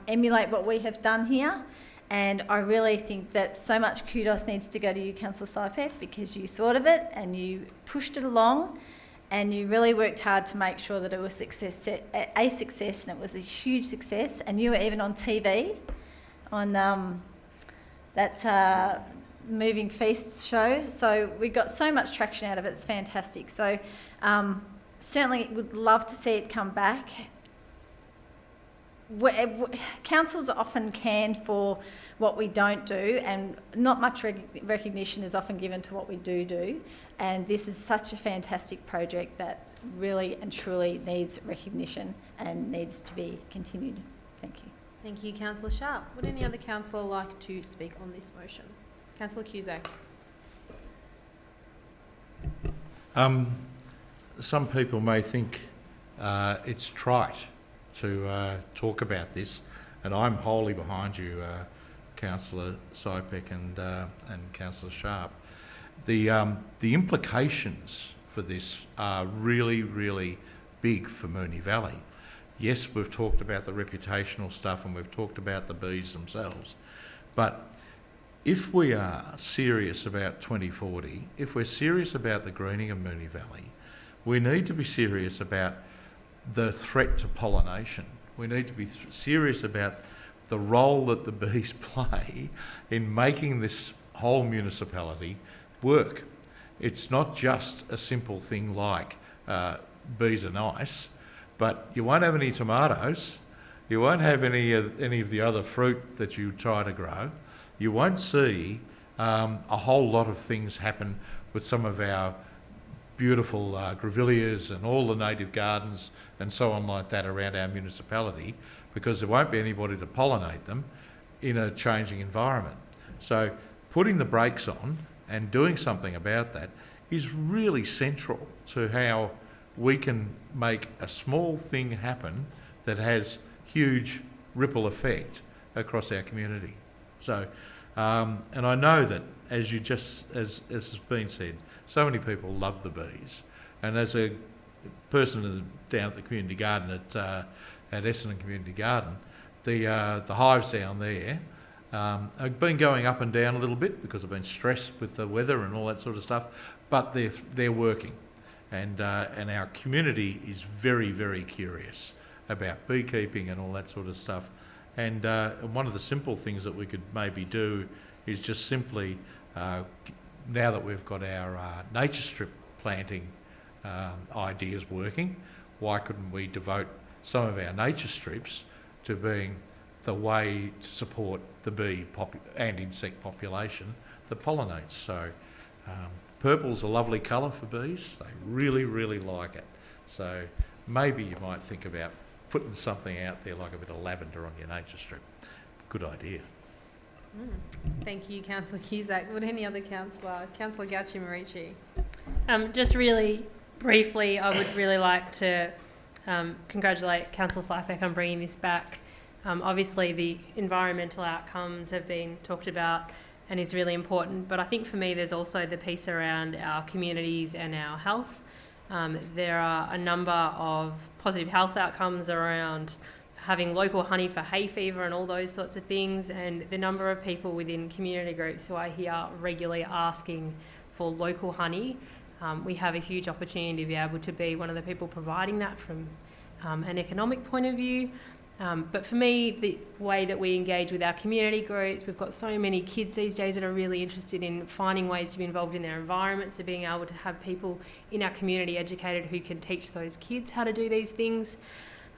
emulate what we have done here, and I really think that so much kudos needs to go to you, Councillor Sypek, because you thought of it and you pushed it along, and you really worked hard to make sure that it was a success, and it was a huge success. And you were even on TV, on that Moving Feasts show. So we got so much traction out of it. It's fantastic. So certainly would love to see it come back. Councils are often canned for what we don't do, and not much recognition is often given to what we do. And this is such a fantastic project that really and truly needs recognition and needs to be continued. Thank you. Thank you, Councillor Sharp. Would any other councillor like to speak on this motion? Councillor Cusack. Some people may think it's trite to talk about this, and I'm wholly behind you, Councillor Sypek and Councillor Sharp. The implications for this are really, really big for Moonee Valley. Yes, we've talked about the reputational stuff and we've talked about the bees themselves, but if we are serious about 2040, if we're serious about the greening of Moonee Valley, we need to be serious about the threat to pollination. We need to be serious about the role that the bees play in making this whole municipality work. It's not just a simple thing like bees are nice, but you won't have any tomatoes, you won't have any of the other fruit that you try to grow. You won't see a whole lot of things happen with some of our beautiful grevilleas and all the native gardens and so on like that around our municipality, because there won't be anybody to pollinate them in a changing environment. So putting the brakes on and doing something about that is really central to how we can make a small thing happen that has huge ripple effect across our community. So, and I know that as has been said, so many people love the bees, and as a person down at the community garden at Essendon Community Garden, the hives down there have been going up and down a little bit because I've been stressed with the weather and all that sort of stuff, but they're working, and our community is very, very curious about beekeeping and all that sort of stuff. And one of the simple things that we could maybe do is just simply, now that we've got our nature strip planting ideas working, why couldn't we devote some of our nature strips to being the way to support the bee and insect population that pollinates? So purple's a lovely colour for bees. They really, really like it. So maybe you might think about putting something out there like a bit of lavender on your nature strip. Good idea. Thank you, Councillor Cusack. Would any other councillor? Councillor Gauci-Marici. Just really briefly, I would really like to congratulate Councillor Sypek on bringing this back. Obviously, the environmental outcomes have been talked about and is really important, but I think for me there's also the piece around our communities and our health. There are a number of positive health outcomes around having local honey for hay fever and all those sorts of things, and the number of people within community groups who I hear regularly asking for local honey. We have a huge opportunity to be able to be one of the people providing that from an economic point of view. But for me, the way that we engage with our community groups, we've got so many kids these days that are really interested in finding ways to be involved in their environments, so being able to have people in our community educated who can teach those kids how to do these things.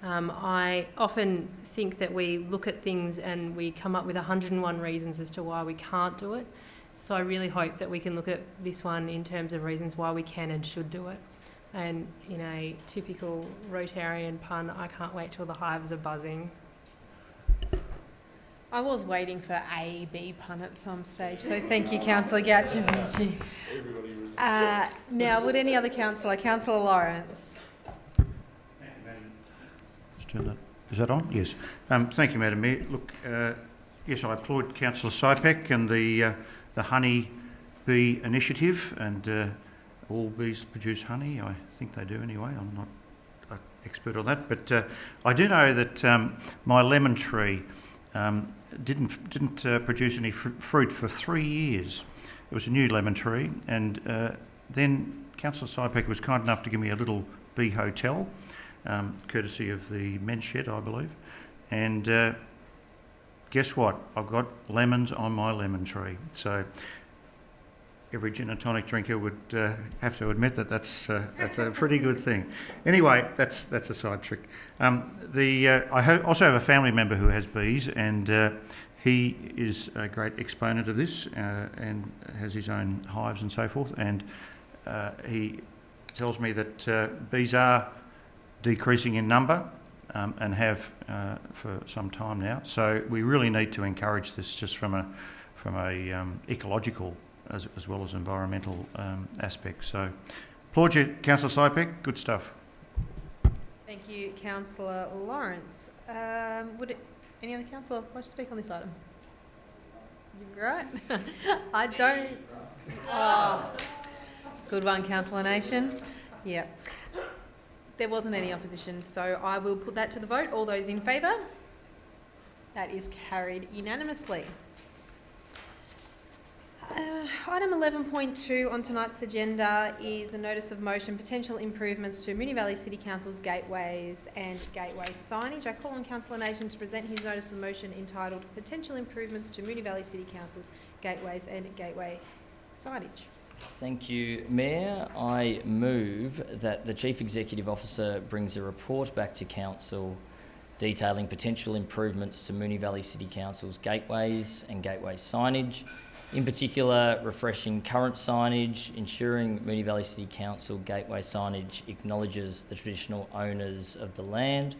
I often think that we look at things and we come up with 101 reasons as to why we can't do it. So I really hope that we can look at this one in terms of reasons why we can and should do it. And in a typical Rotarian pun, I can't wait till the hives are buzzing. I was waiting for a B pun at some stage, so thank you, Councillor Gauci-Marici. Now, would any other councillor? Councillor Lawrence. Is that on? Yes. Thank you, Madam Mayor. Look, yes, I applaud Councillor Sypek and the honey bee initiative, and all bees produce honey. I think they do anyway. I'm not an expert on that, but I do know that my lemon tree didn't produce any fruit for 3 years. It was a new lemon tree, and Then Councillor Sypeck was kind enough to give me a little bee hotel, courtesy of the men's shed, I believe. And guess what? I've got lemons on my lemon tree. So every gin and tonic drinker would have to admit that that's a pretty good thing. Anyway, that's a side trick. I also have a family member who has bees, and he is a great exponent of this and has his own hives and so forth. And he tells me that bees are decreasing in number and have for some time now. So we really need to encourage this just from a ecological as well as environmental aspect. So, applaud you, Councillor Sypeck. Good stuff. Thank you, Councillor Lawrence. Any other councillor like to speak on this item? You're right. I don't. Oh, good one, Councillor Nation. Yeah. There wasn't any opposition, so I will put that to the vote. All those in favour? That is carried unanimously. Item 11.2 on tonight's agenda is a notice of motion, potential improvements to Moonee Valley City Council's gateways and gateway signage. I call on Councillor Nation to present his notice of motion entitled Potential Improvements to Moonee Valley City Council's Gateways and Gateway Signage. Thank you, Mayor. I move that the Chief Executive Officer brings a report back to Council detailing potential improvements to Moonee Valley City Council's gateways and gateway signage. In particular, refreshing current signage, ensuring Moonee Valley City Council gateway signage acknowledges the traditional owners of the land,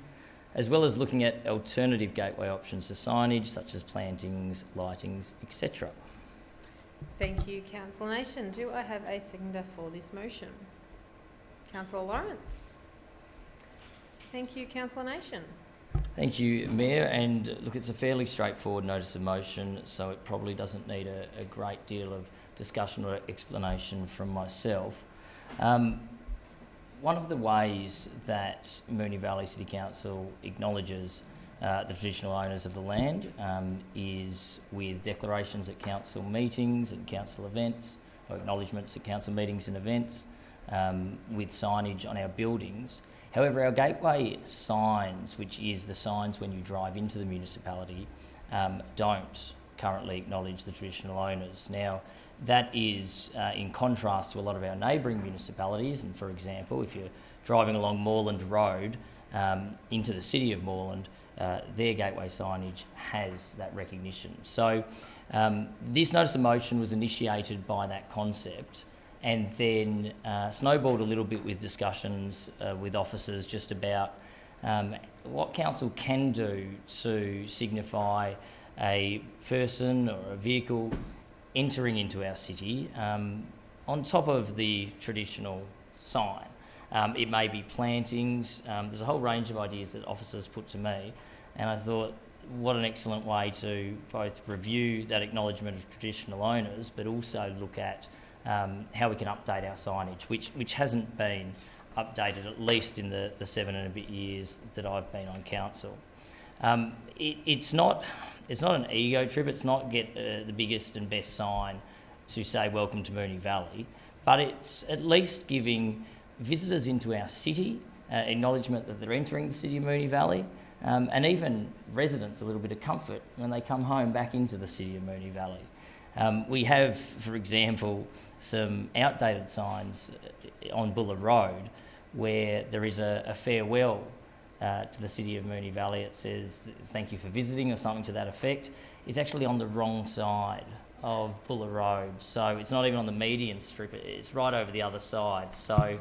as well as looking at alternative gateway options to signage, such as plantings, lightings, etc. Thank you, Councillor Nation. Do I have a seconder for this motion? Councillor Lawrence. Thank you, Councillor Nation. Thank you, Mayor. And look, it's a fairly straightforward notice of motion, so it probably doesn't need a great deal of discussion or explanation from myself. One of the ways that Moonee Valley City Council acknowledges the traditional owners of the land is with declarations at council meetings and council events, or acknowledgements at council meetings and events, with signage on our buildings. However, our gateway signs, which is the signs when you drive into the municipality, don't currently acknowledge the traditional owners. Now, that is in contrast to a lot of our neighbouring municipalities, and for example, if you're driving along Moreland Road into the city of Moreland, their gateway signage has that recognition. So this notice of motion was initiated by that concept, and then snowballed a little bit with discussions with officers just about what council can do to signify a person or a vehicle entering into our city on top of the traditional sign. It may be plantings. There's a whole range of ideas that officers put to me, and I thought, what an excellent way to both review that acknowledgement of traditional owners, but also look at how we can update our signage, which hasn't been updated, at least in the 7 and a bit years that I've been on council. It's not an ego trip. It's not get the biggest and best sign to say welcome to Moonee Valley, but it's at least giving visitors into our city acknowledgement that they're entering the city of Moonee Valley, and even residents a little bit of comfort when they come home back into the city of Moonee Valley. We have, for example, some outdated signs on Buller Road where there is a farewell to the city of Moonee Valley. It says, "Thank you for visiting," or something to that effect. It's actually on the wrong side of Buller Road, so it's not even on the median strip, it's right over the other side. So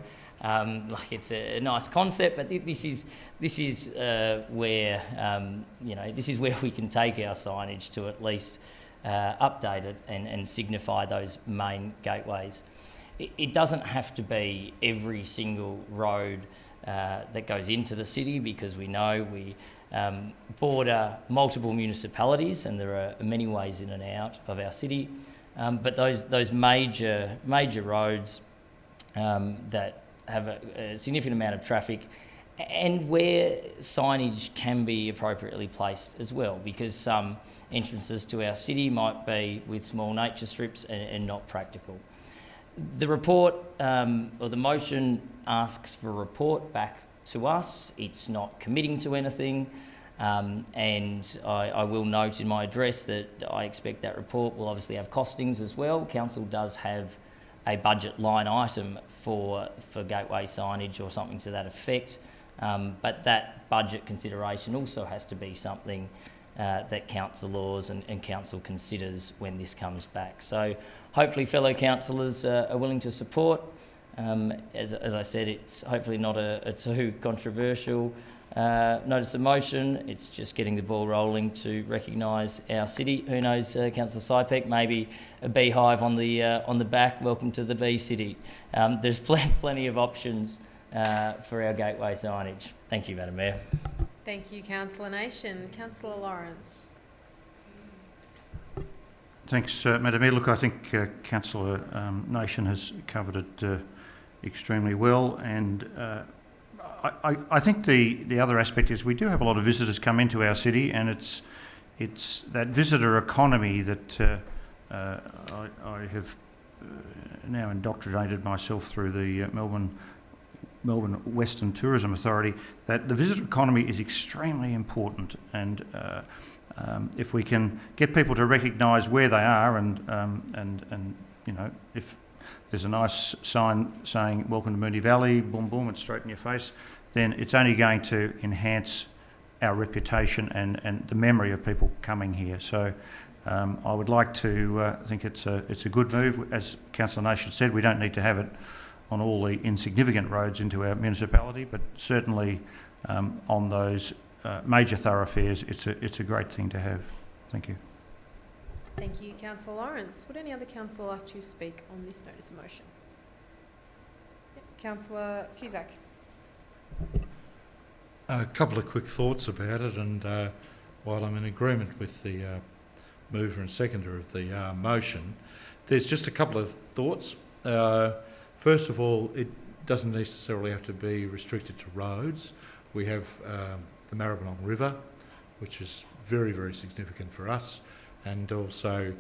it's a nice concept, but this is where this is where we can take our signage to at least update it and signify those main gateways. It doesn't have to be every single road that goes into the city, because we know we border multiple municipalities and there are many ways in and out of our city. But those major roads that have a significant amount of traffic, and where signage can be appropriately placed as well, because some entrances to our city might be with small nature strips and not practical. The report, or the motion, asks for a report back to us. It's not committing to anything. And I will note in my address that I expect that report will obviously have costings as well. Council does have a budget line item for gateway signage or something to that effect. But that budget consideration also has to be something that councillors and council considers when this comes back. So hopefully fellow councillors are willing to support. As I said, it's hopefully not a too controversial notice of motion. It's just getting the ball rolling to recognise our city. Who knows, Councillor Sypek, maybe a beehive on the back. Welcome to the bee city. There's plenty of options for our gateway signage. Thank you, Madam Mayor. Thank you, Councillor Nation. Councillor Lawrence. Thanks, Madam Mayor. Look, I think Councillor Nation has covered it extremely well, and I think the other aspect is we do have a lot of visitors come into our city, and it's that visitor economy that I have now indoctrinated myself through the Melbourne Western Tourism Authority, that the visitor economy is extremely important, and if we can get people to recognise where they are, and you know, if there's a nice sign saying "Welcome to Moonee Valley," boom, boom, it's straight in your face, then it's only going to enhance our reputation and the memory of people coming here. So I would like to think it's a good move. As Councillor Nation said, we don't need to have it on all the insignificant roads into our municipality, but certainly on those major thoroughfares, it's a great thing to have. Thank you. Thank you, Councillor Lawrence. Would any other councillor like to speak on this notice of motion? Yep. Councillor Cusack. A couple of quick thoughts about it, and while I'm in agreement with the mover and seconder of the motion, there's just a couple of thoughts. First of all, it doesn't necessarily have to be restricted to roads. We have the Maribyrnong River, which is very, very significant for us, and also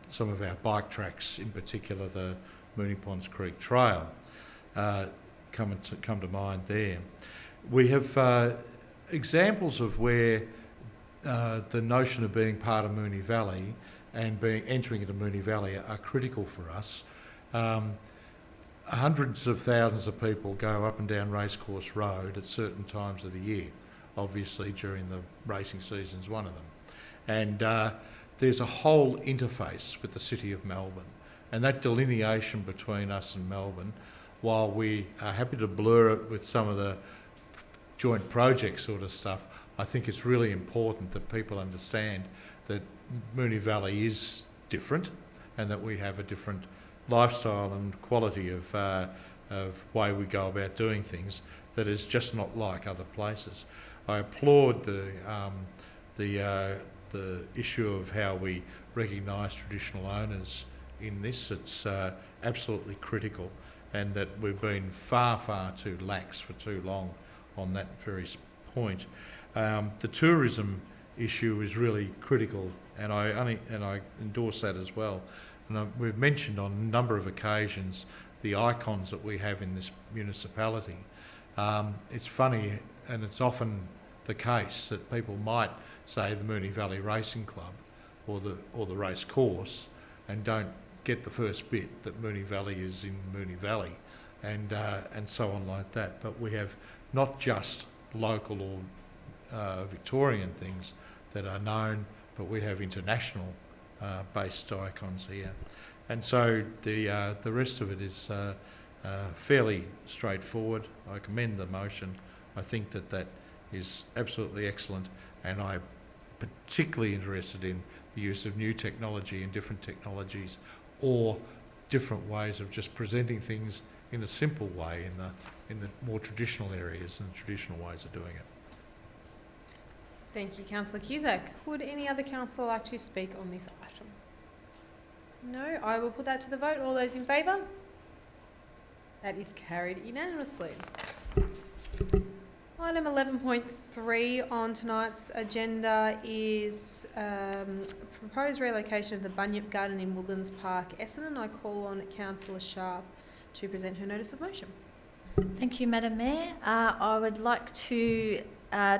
some of our bike tracks, in particular the Moonee Ponds Creek Trail, come to mind there. We have examples of where the notion of being part of Moonee Valley and entering into Moonee Valley are critical for us. Hundreds of thousands of people go up and down Racecourse Road at certain times of the year. Obviously, during the racing season is one of them. And there's a whole interface with the City of Melbourne. And that delineation between us and Melbourne, while we are happy to blur it with some of the joint project sort of stuff, I think it's really important that people understand that Moonee Valley is different and that we have a different lifestyle and quality of way we go about doing things that is just not like other places. I applaud the issue of how we recognise traditional owners in this. It's absolutely critical, and that we've been far, far too lax for too long on that very point. The tourism issue is really critical, and I endorse that as well. And we've mentioned on a number of occasions the icons that we have in this municipality. It's funny, and it's often the case that people might say the Moonee Valley Racing Club or the race course and don't get the first bit that Moonee Valley is in Moonee Valley, and so on like that. But we have not just local or Victorian things that are known, but we have international based icons here, and so the rest of it is fairly straightforward. I commend the motion. I think that is absolutely excellent, and I'm particularly interested in the use of new technology and different technologies, or different ways of just presenting things in a simple way in the more traditional areas and traditional ways of doing it. Thank you, Councillor Cusack. Would any other councillor like to speak on this item? No, I will put that to the vote. All those in favour? That is carried unanimously. Item 11.3 on tonight's agenda is proposed relocation of the Bunyip Garden in Woodlands Park, Essendon. I call on Councillor Sharp to present her notice of motion. Thank you, Madam Mayor. I would like to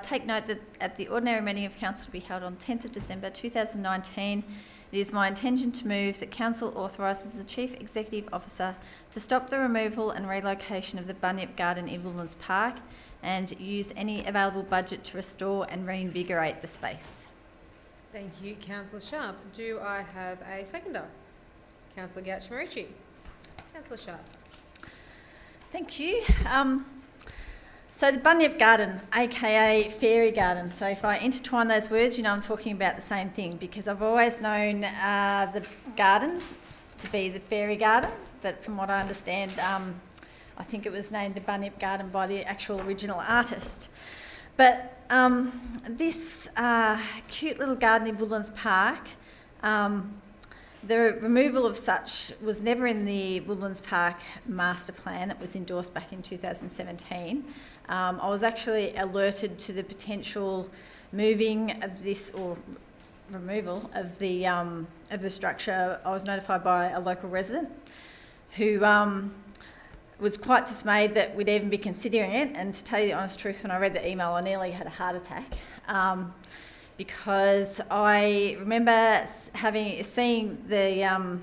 take note that at the ordinary meeting of Council to be held on 10th of December 2019, it is my intention to move that Council authorises the Chief Executive Officer to stop the removal and relocation of the Bunyip Garden in Woodlands Park and use any available budget to restore and reinvigorate the space. Thank you, Councillor Sharp. Do I have a seconder? Councillor Gauch-Marici. Councillor Sharp. Thank you. So the Bunyip Garden, aka Fairy Garden. So if I intertwine those words, you know I'm talking about the same thing, because I've always known the garden to be the Fairy Garden, but from what I understand, I think it was named the Bunyip Garden by the actual original artist. But this cute little garden in Woodlands Park, the removal of such was never in the Woodlands Park master plan that was endorsed back in 2017. I was actually alerted to the potential moving of this or removal of the structure. I was notified by a local resident who was quite dismayed that we'd even be considering it, and to tell you the honest truth, when I read the email I nearly had a heart attack. Because I remember seeing the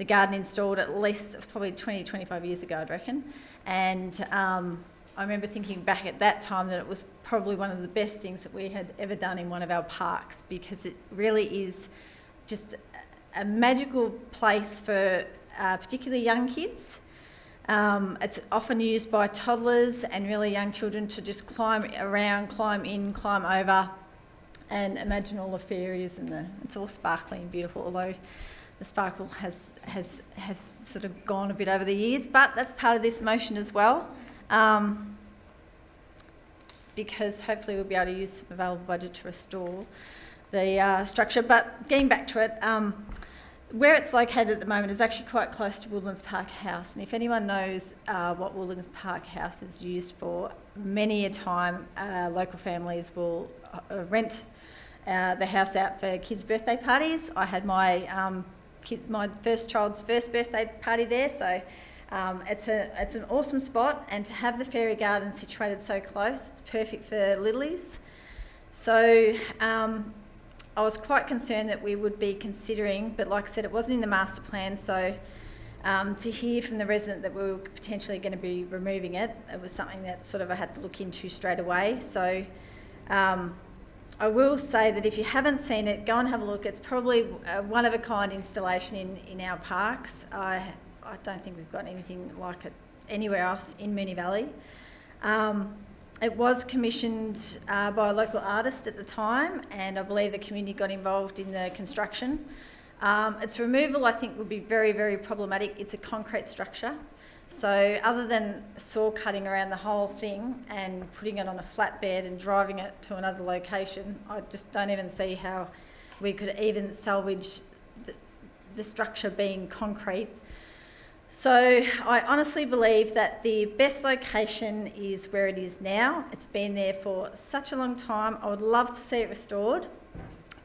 garden installed at least probably 20, 25 years ago, I'd reckon. And I remember thinking back at that time that it was probably one of the best things that we had ever done in one of our parks, because it really is just a magical place for particularly young kids. It's often used by toddlers and really young children to just climb around, climb in, climb over, and imagine all the fairies, and it's all sparkly and beautiful, although the sparkle has sort of gone a bit over the years, but that's part of this motion as well, because hopefully we'll be able to use some available budget to restore the structure. But getting back to it, where it's located at the moment is actually quite close to Woodlands Park House, and if anyone knows what Woodlands Park House is used for, many a time local families will rent the house out for kids' birthday parties. I had my first child's first birthday party there, so it's an awesome spot, and to have the Fairy Garden situated so close, it's perfect for littlies. So I was quite concerned that we would be considering, but like I said, it wasn't in the master plan, so to hear from the resident that we were potentially going to be removing it, it was something that sort of I had to look into straight away. So I will say that if you haven't seen it, go and have a look. It's probably a one-of-a-kind installation in our parks. I don't think we've got anything like it anywhere else in Moonee Valley. It was commissioned by a local artist at the time, and I believe the community got involved in the construction. Its removal, I think, would be very, very problematic. It's a concrete structure. So other than saw cutting around the whole thing and putting it on a flatbed and driving it to another location, I just don't even see how we could even salvage the structure being concrete. So I honestly believe that the best location is where it is now. It's been there for such a long time. I would love to see it restored,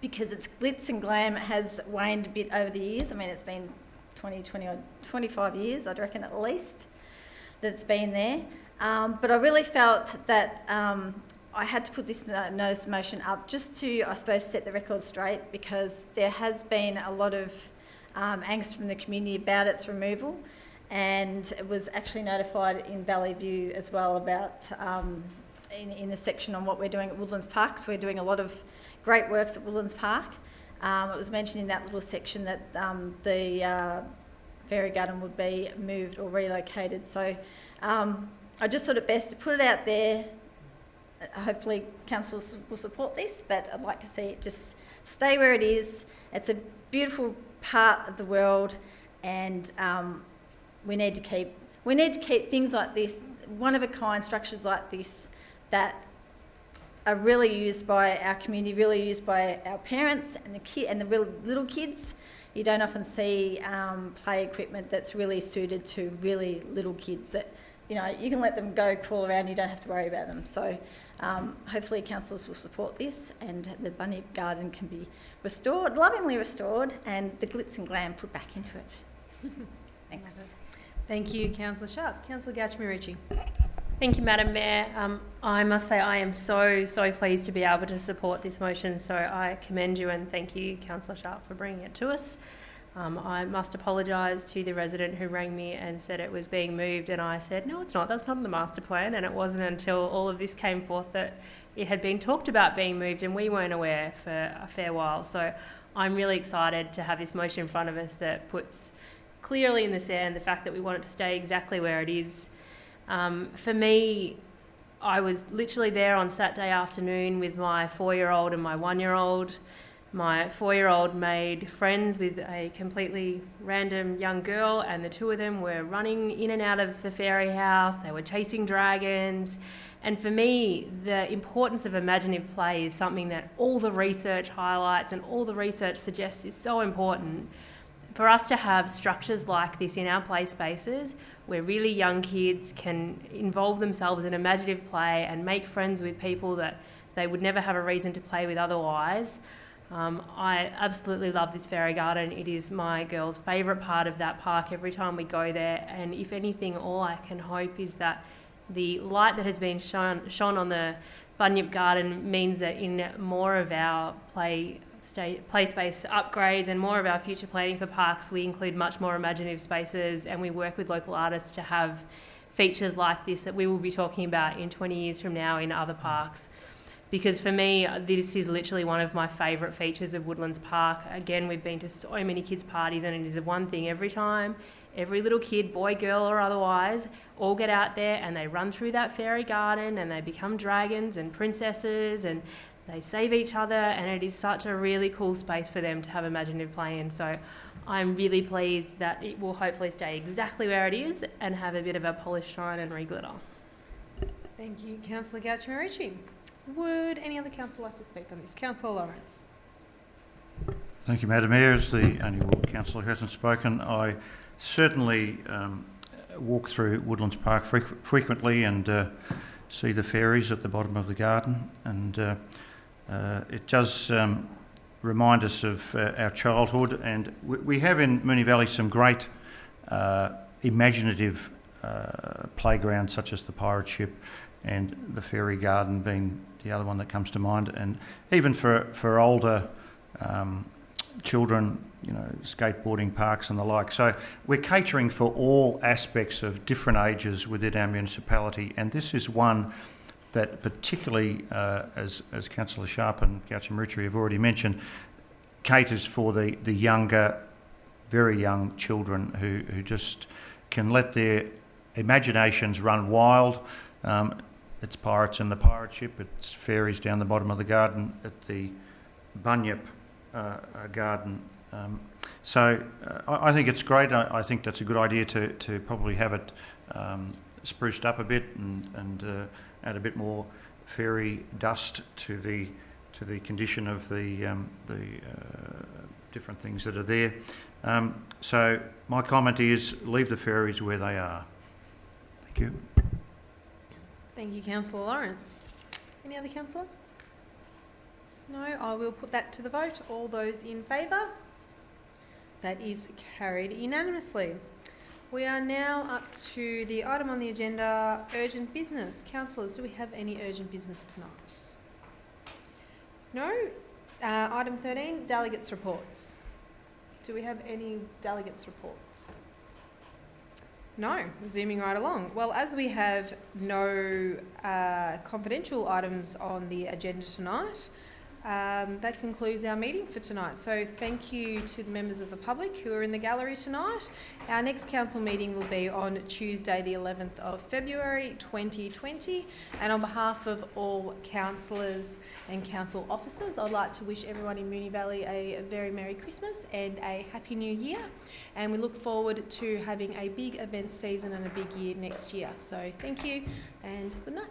because its glitz and glam has waned a bit over the years. I mean, it's been 25 years, I'd reckon at least, that it's been there. But I really felt that I had to put this notice of motion up just to, I suppose, set the record straight, because there has been a lot of angst from the community about its removal, and it was actually notified in Valley View as well about in the section on what we're doing at Woodlands Park, because we're doing a lot of great works at Woodlands Park. It was mentioned in that little section that the Fairy Garden would be moved or relocated. So I just thought it best to put it out there. Hopefully councils will support this, but I'd like to see it just stay where it is. It's a beautiful part of the world, and we need to keep things like this, one-of-a-kind structures like this, that are really used by our community, really used by our parents and the real little kids. You don't often see play equipment that's really suited to really little kids that you know, you can let them go crawl around, you don't have to worry about them. So hopefully councillors will support this and the bunyip garden can be restored, lovingly restored, and the glitz and glam put back into it. Thanks. Thank you, Councillor Sharp. Councillor Gachmi-Ritchie. Thank you, Madam Mayor. I must say I am so pleased to be able to support this motion, so I commend you and thank you, Councillor Sharp, for bringing it to us. I must apologise to the resident who rang me and said it was being moved, and I said, no, it's not, that's not in the master plan, and it wasn't until all of this came forth that it had been talked about being moved and we weren't aware for a fair while. So I'm really excited to have this motion in front of us that puts clearly in the sand the fact that we want it to stay exactly where it is. For me, I was literally there on Saturday afternoon with my 4-year-old and my 1-year-old. My 4-year-old made friends with a completely random young girl, and the two of them were running in and out of the fairy house. They were chasing dragons. And for me, the importance of imaginative play is something that all the research highlights and all the research suggests is so important. For us to have structures like this in our play spaces where really young kids can involve themselves in imaginative play and make friends with people that they would never have a reason to play with otherwise. I absolutely love this fairy garden. It is my girl's favourite part of that park every time we go there, and if anything, all I can hope is that the light that has been shone on the bunyip garden means that in more of our play space upgrades and more of our future planning for parks, we include much more imaginative spaces, and we work with local artists to have features like this that we will be talking about in 20 years from now in other parks. Because for me, this is literally one of my favourite features of Woodlands Park. Again, we've been to so many kids' parties, and it is the one thing every time. Every little kid, boy, girl or otherwise, all get out there and they run through that fairy garden and they become dragons and princesses and they save each other, and it is such a really cool space for them to have imaginative play in. So I'm really pleased that it will hopefully stay exactly where it is and have a bit of a polish, shine and re-glitter. Thank you, Councillor Gachmi-Ritchie. Would any other councillor like to speak on this? Councillor Lawrence. Thank you, Madam Mayor. As the only ward councillor who hasn't spoken, I certainly walk through Woodlands Park frequently and see the fairies at the bottom of the garden, and it does remind us of our childhood, and we have in Moonee Valley some great imaginative playgrounds such as the pirate ship and the fairy garden being the other one that comes to mind, and even for older children, you know, skateboarding parks and the like. So we're catering for all aspects of different ages within our municipality, and this is one that particularly, as Councillor Sharp and Gachmi-Ritchie have already mentioned, caters for the younger, very young children who just can let their imaginations run wild. It's pirates in the pirate ship, it's fairies down the bottom of the garden at the bunyip garden. So I think it's great. I think that's a good idea to probably have it spruced up a bit and add a bit more fairy dust to the condition of the different things that are there. So my comment is leave the fairies where they are. Thank you. Thank you, Councillor Lawrence. Any other councillor? No, I will put that to the vote. All those in favour? That is carried unanimously. We are now up to the item on the agenda, urgent business. Councillors, do we have any urgent business tonight? No? Item 13, delegates' reports. Do we have any delegates' reports? No, zooming right along. Well, as we have no confidential items on the agenda tonight, that concludes our meeting for tonight. So thank you to the members of the public who are in the gallery tonight. Our next council meeting will be on Tuesday the 11th of February 2020, and on behalf of all councillors and council officers, I'd like to wish everyone in Moonee Valley a very Merry Christmas and a Happy New Year, and we look forward to having a big event season and a big year next year. So thank you and good night.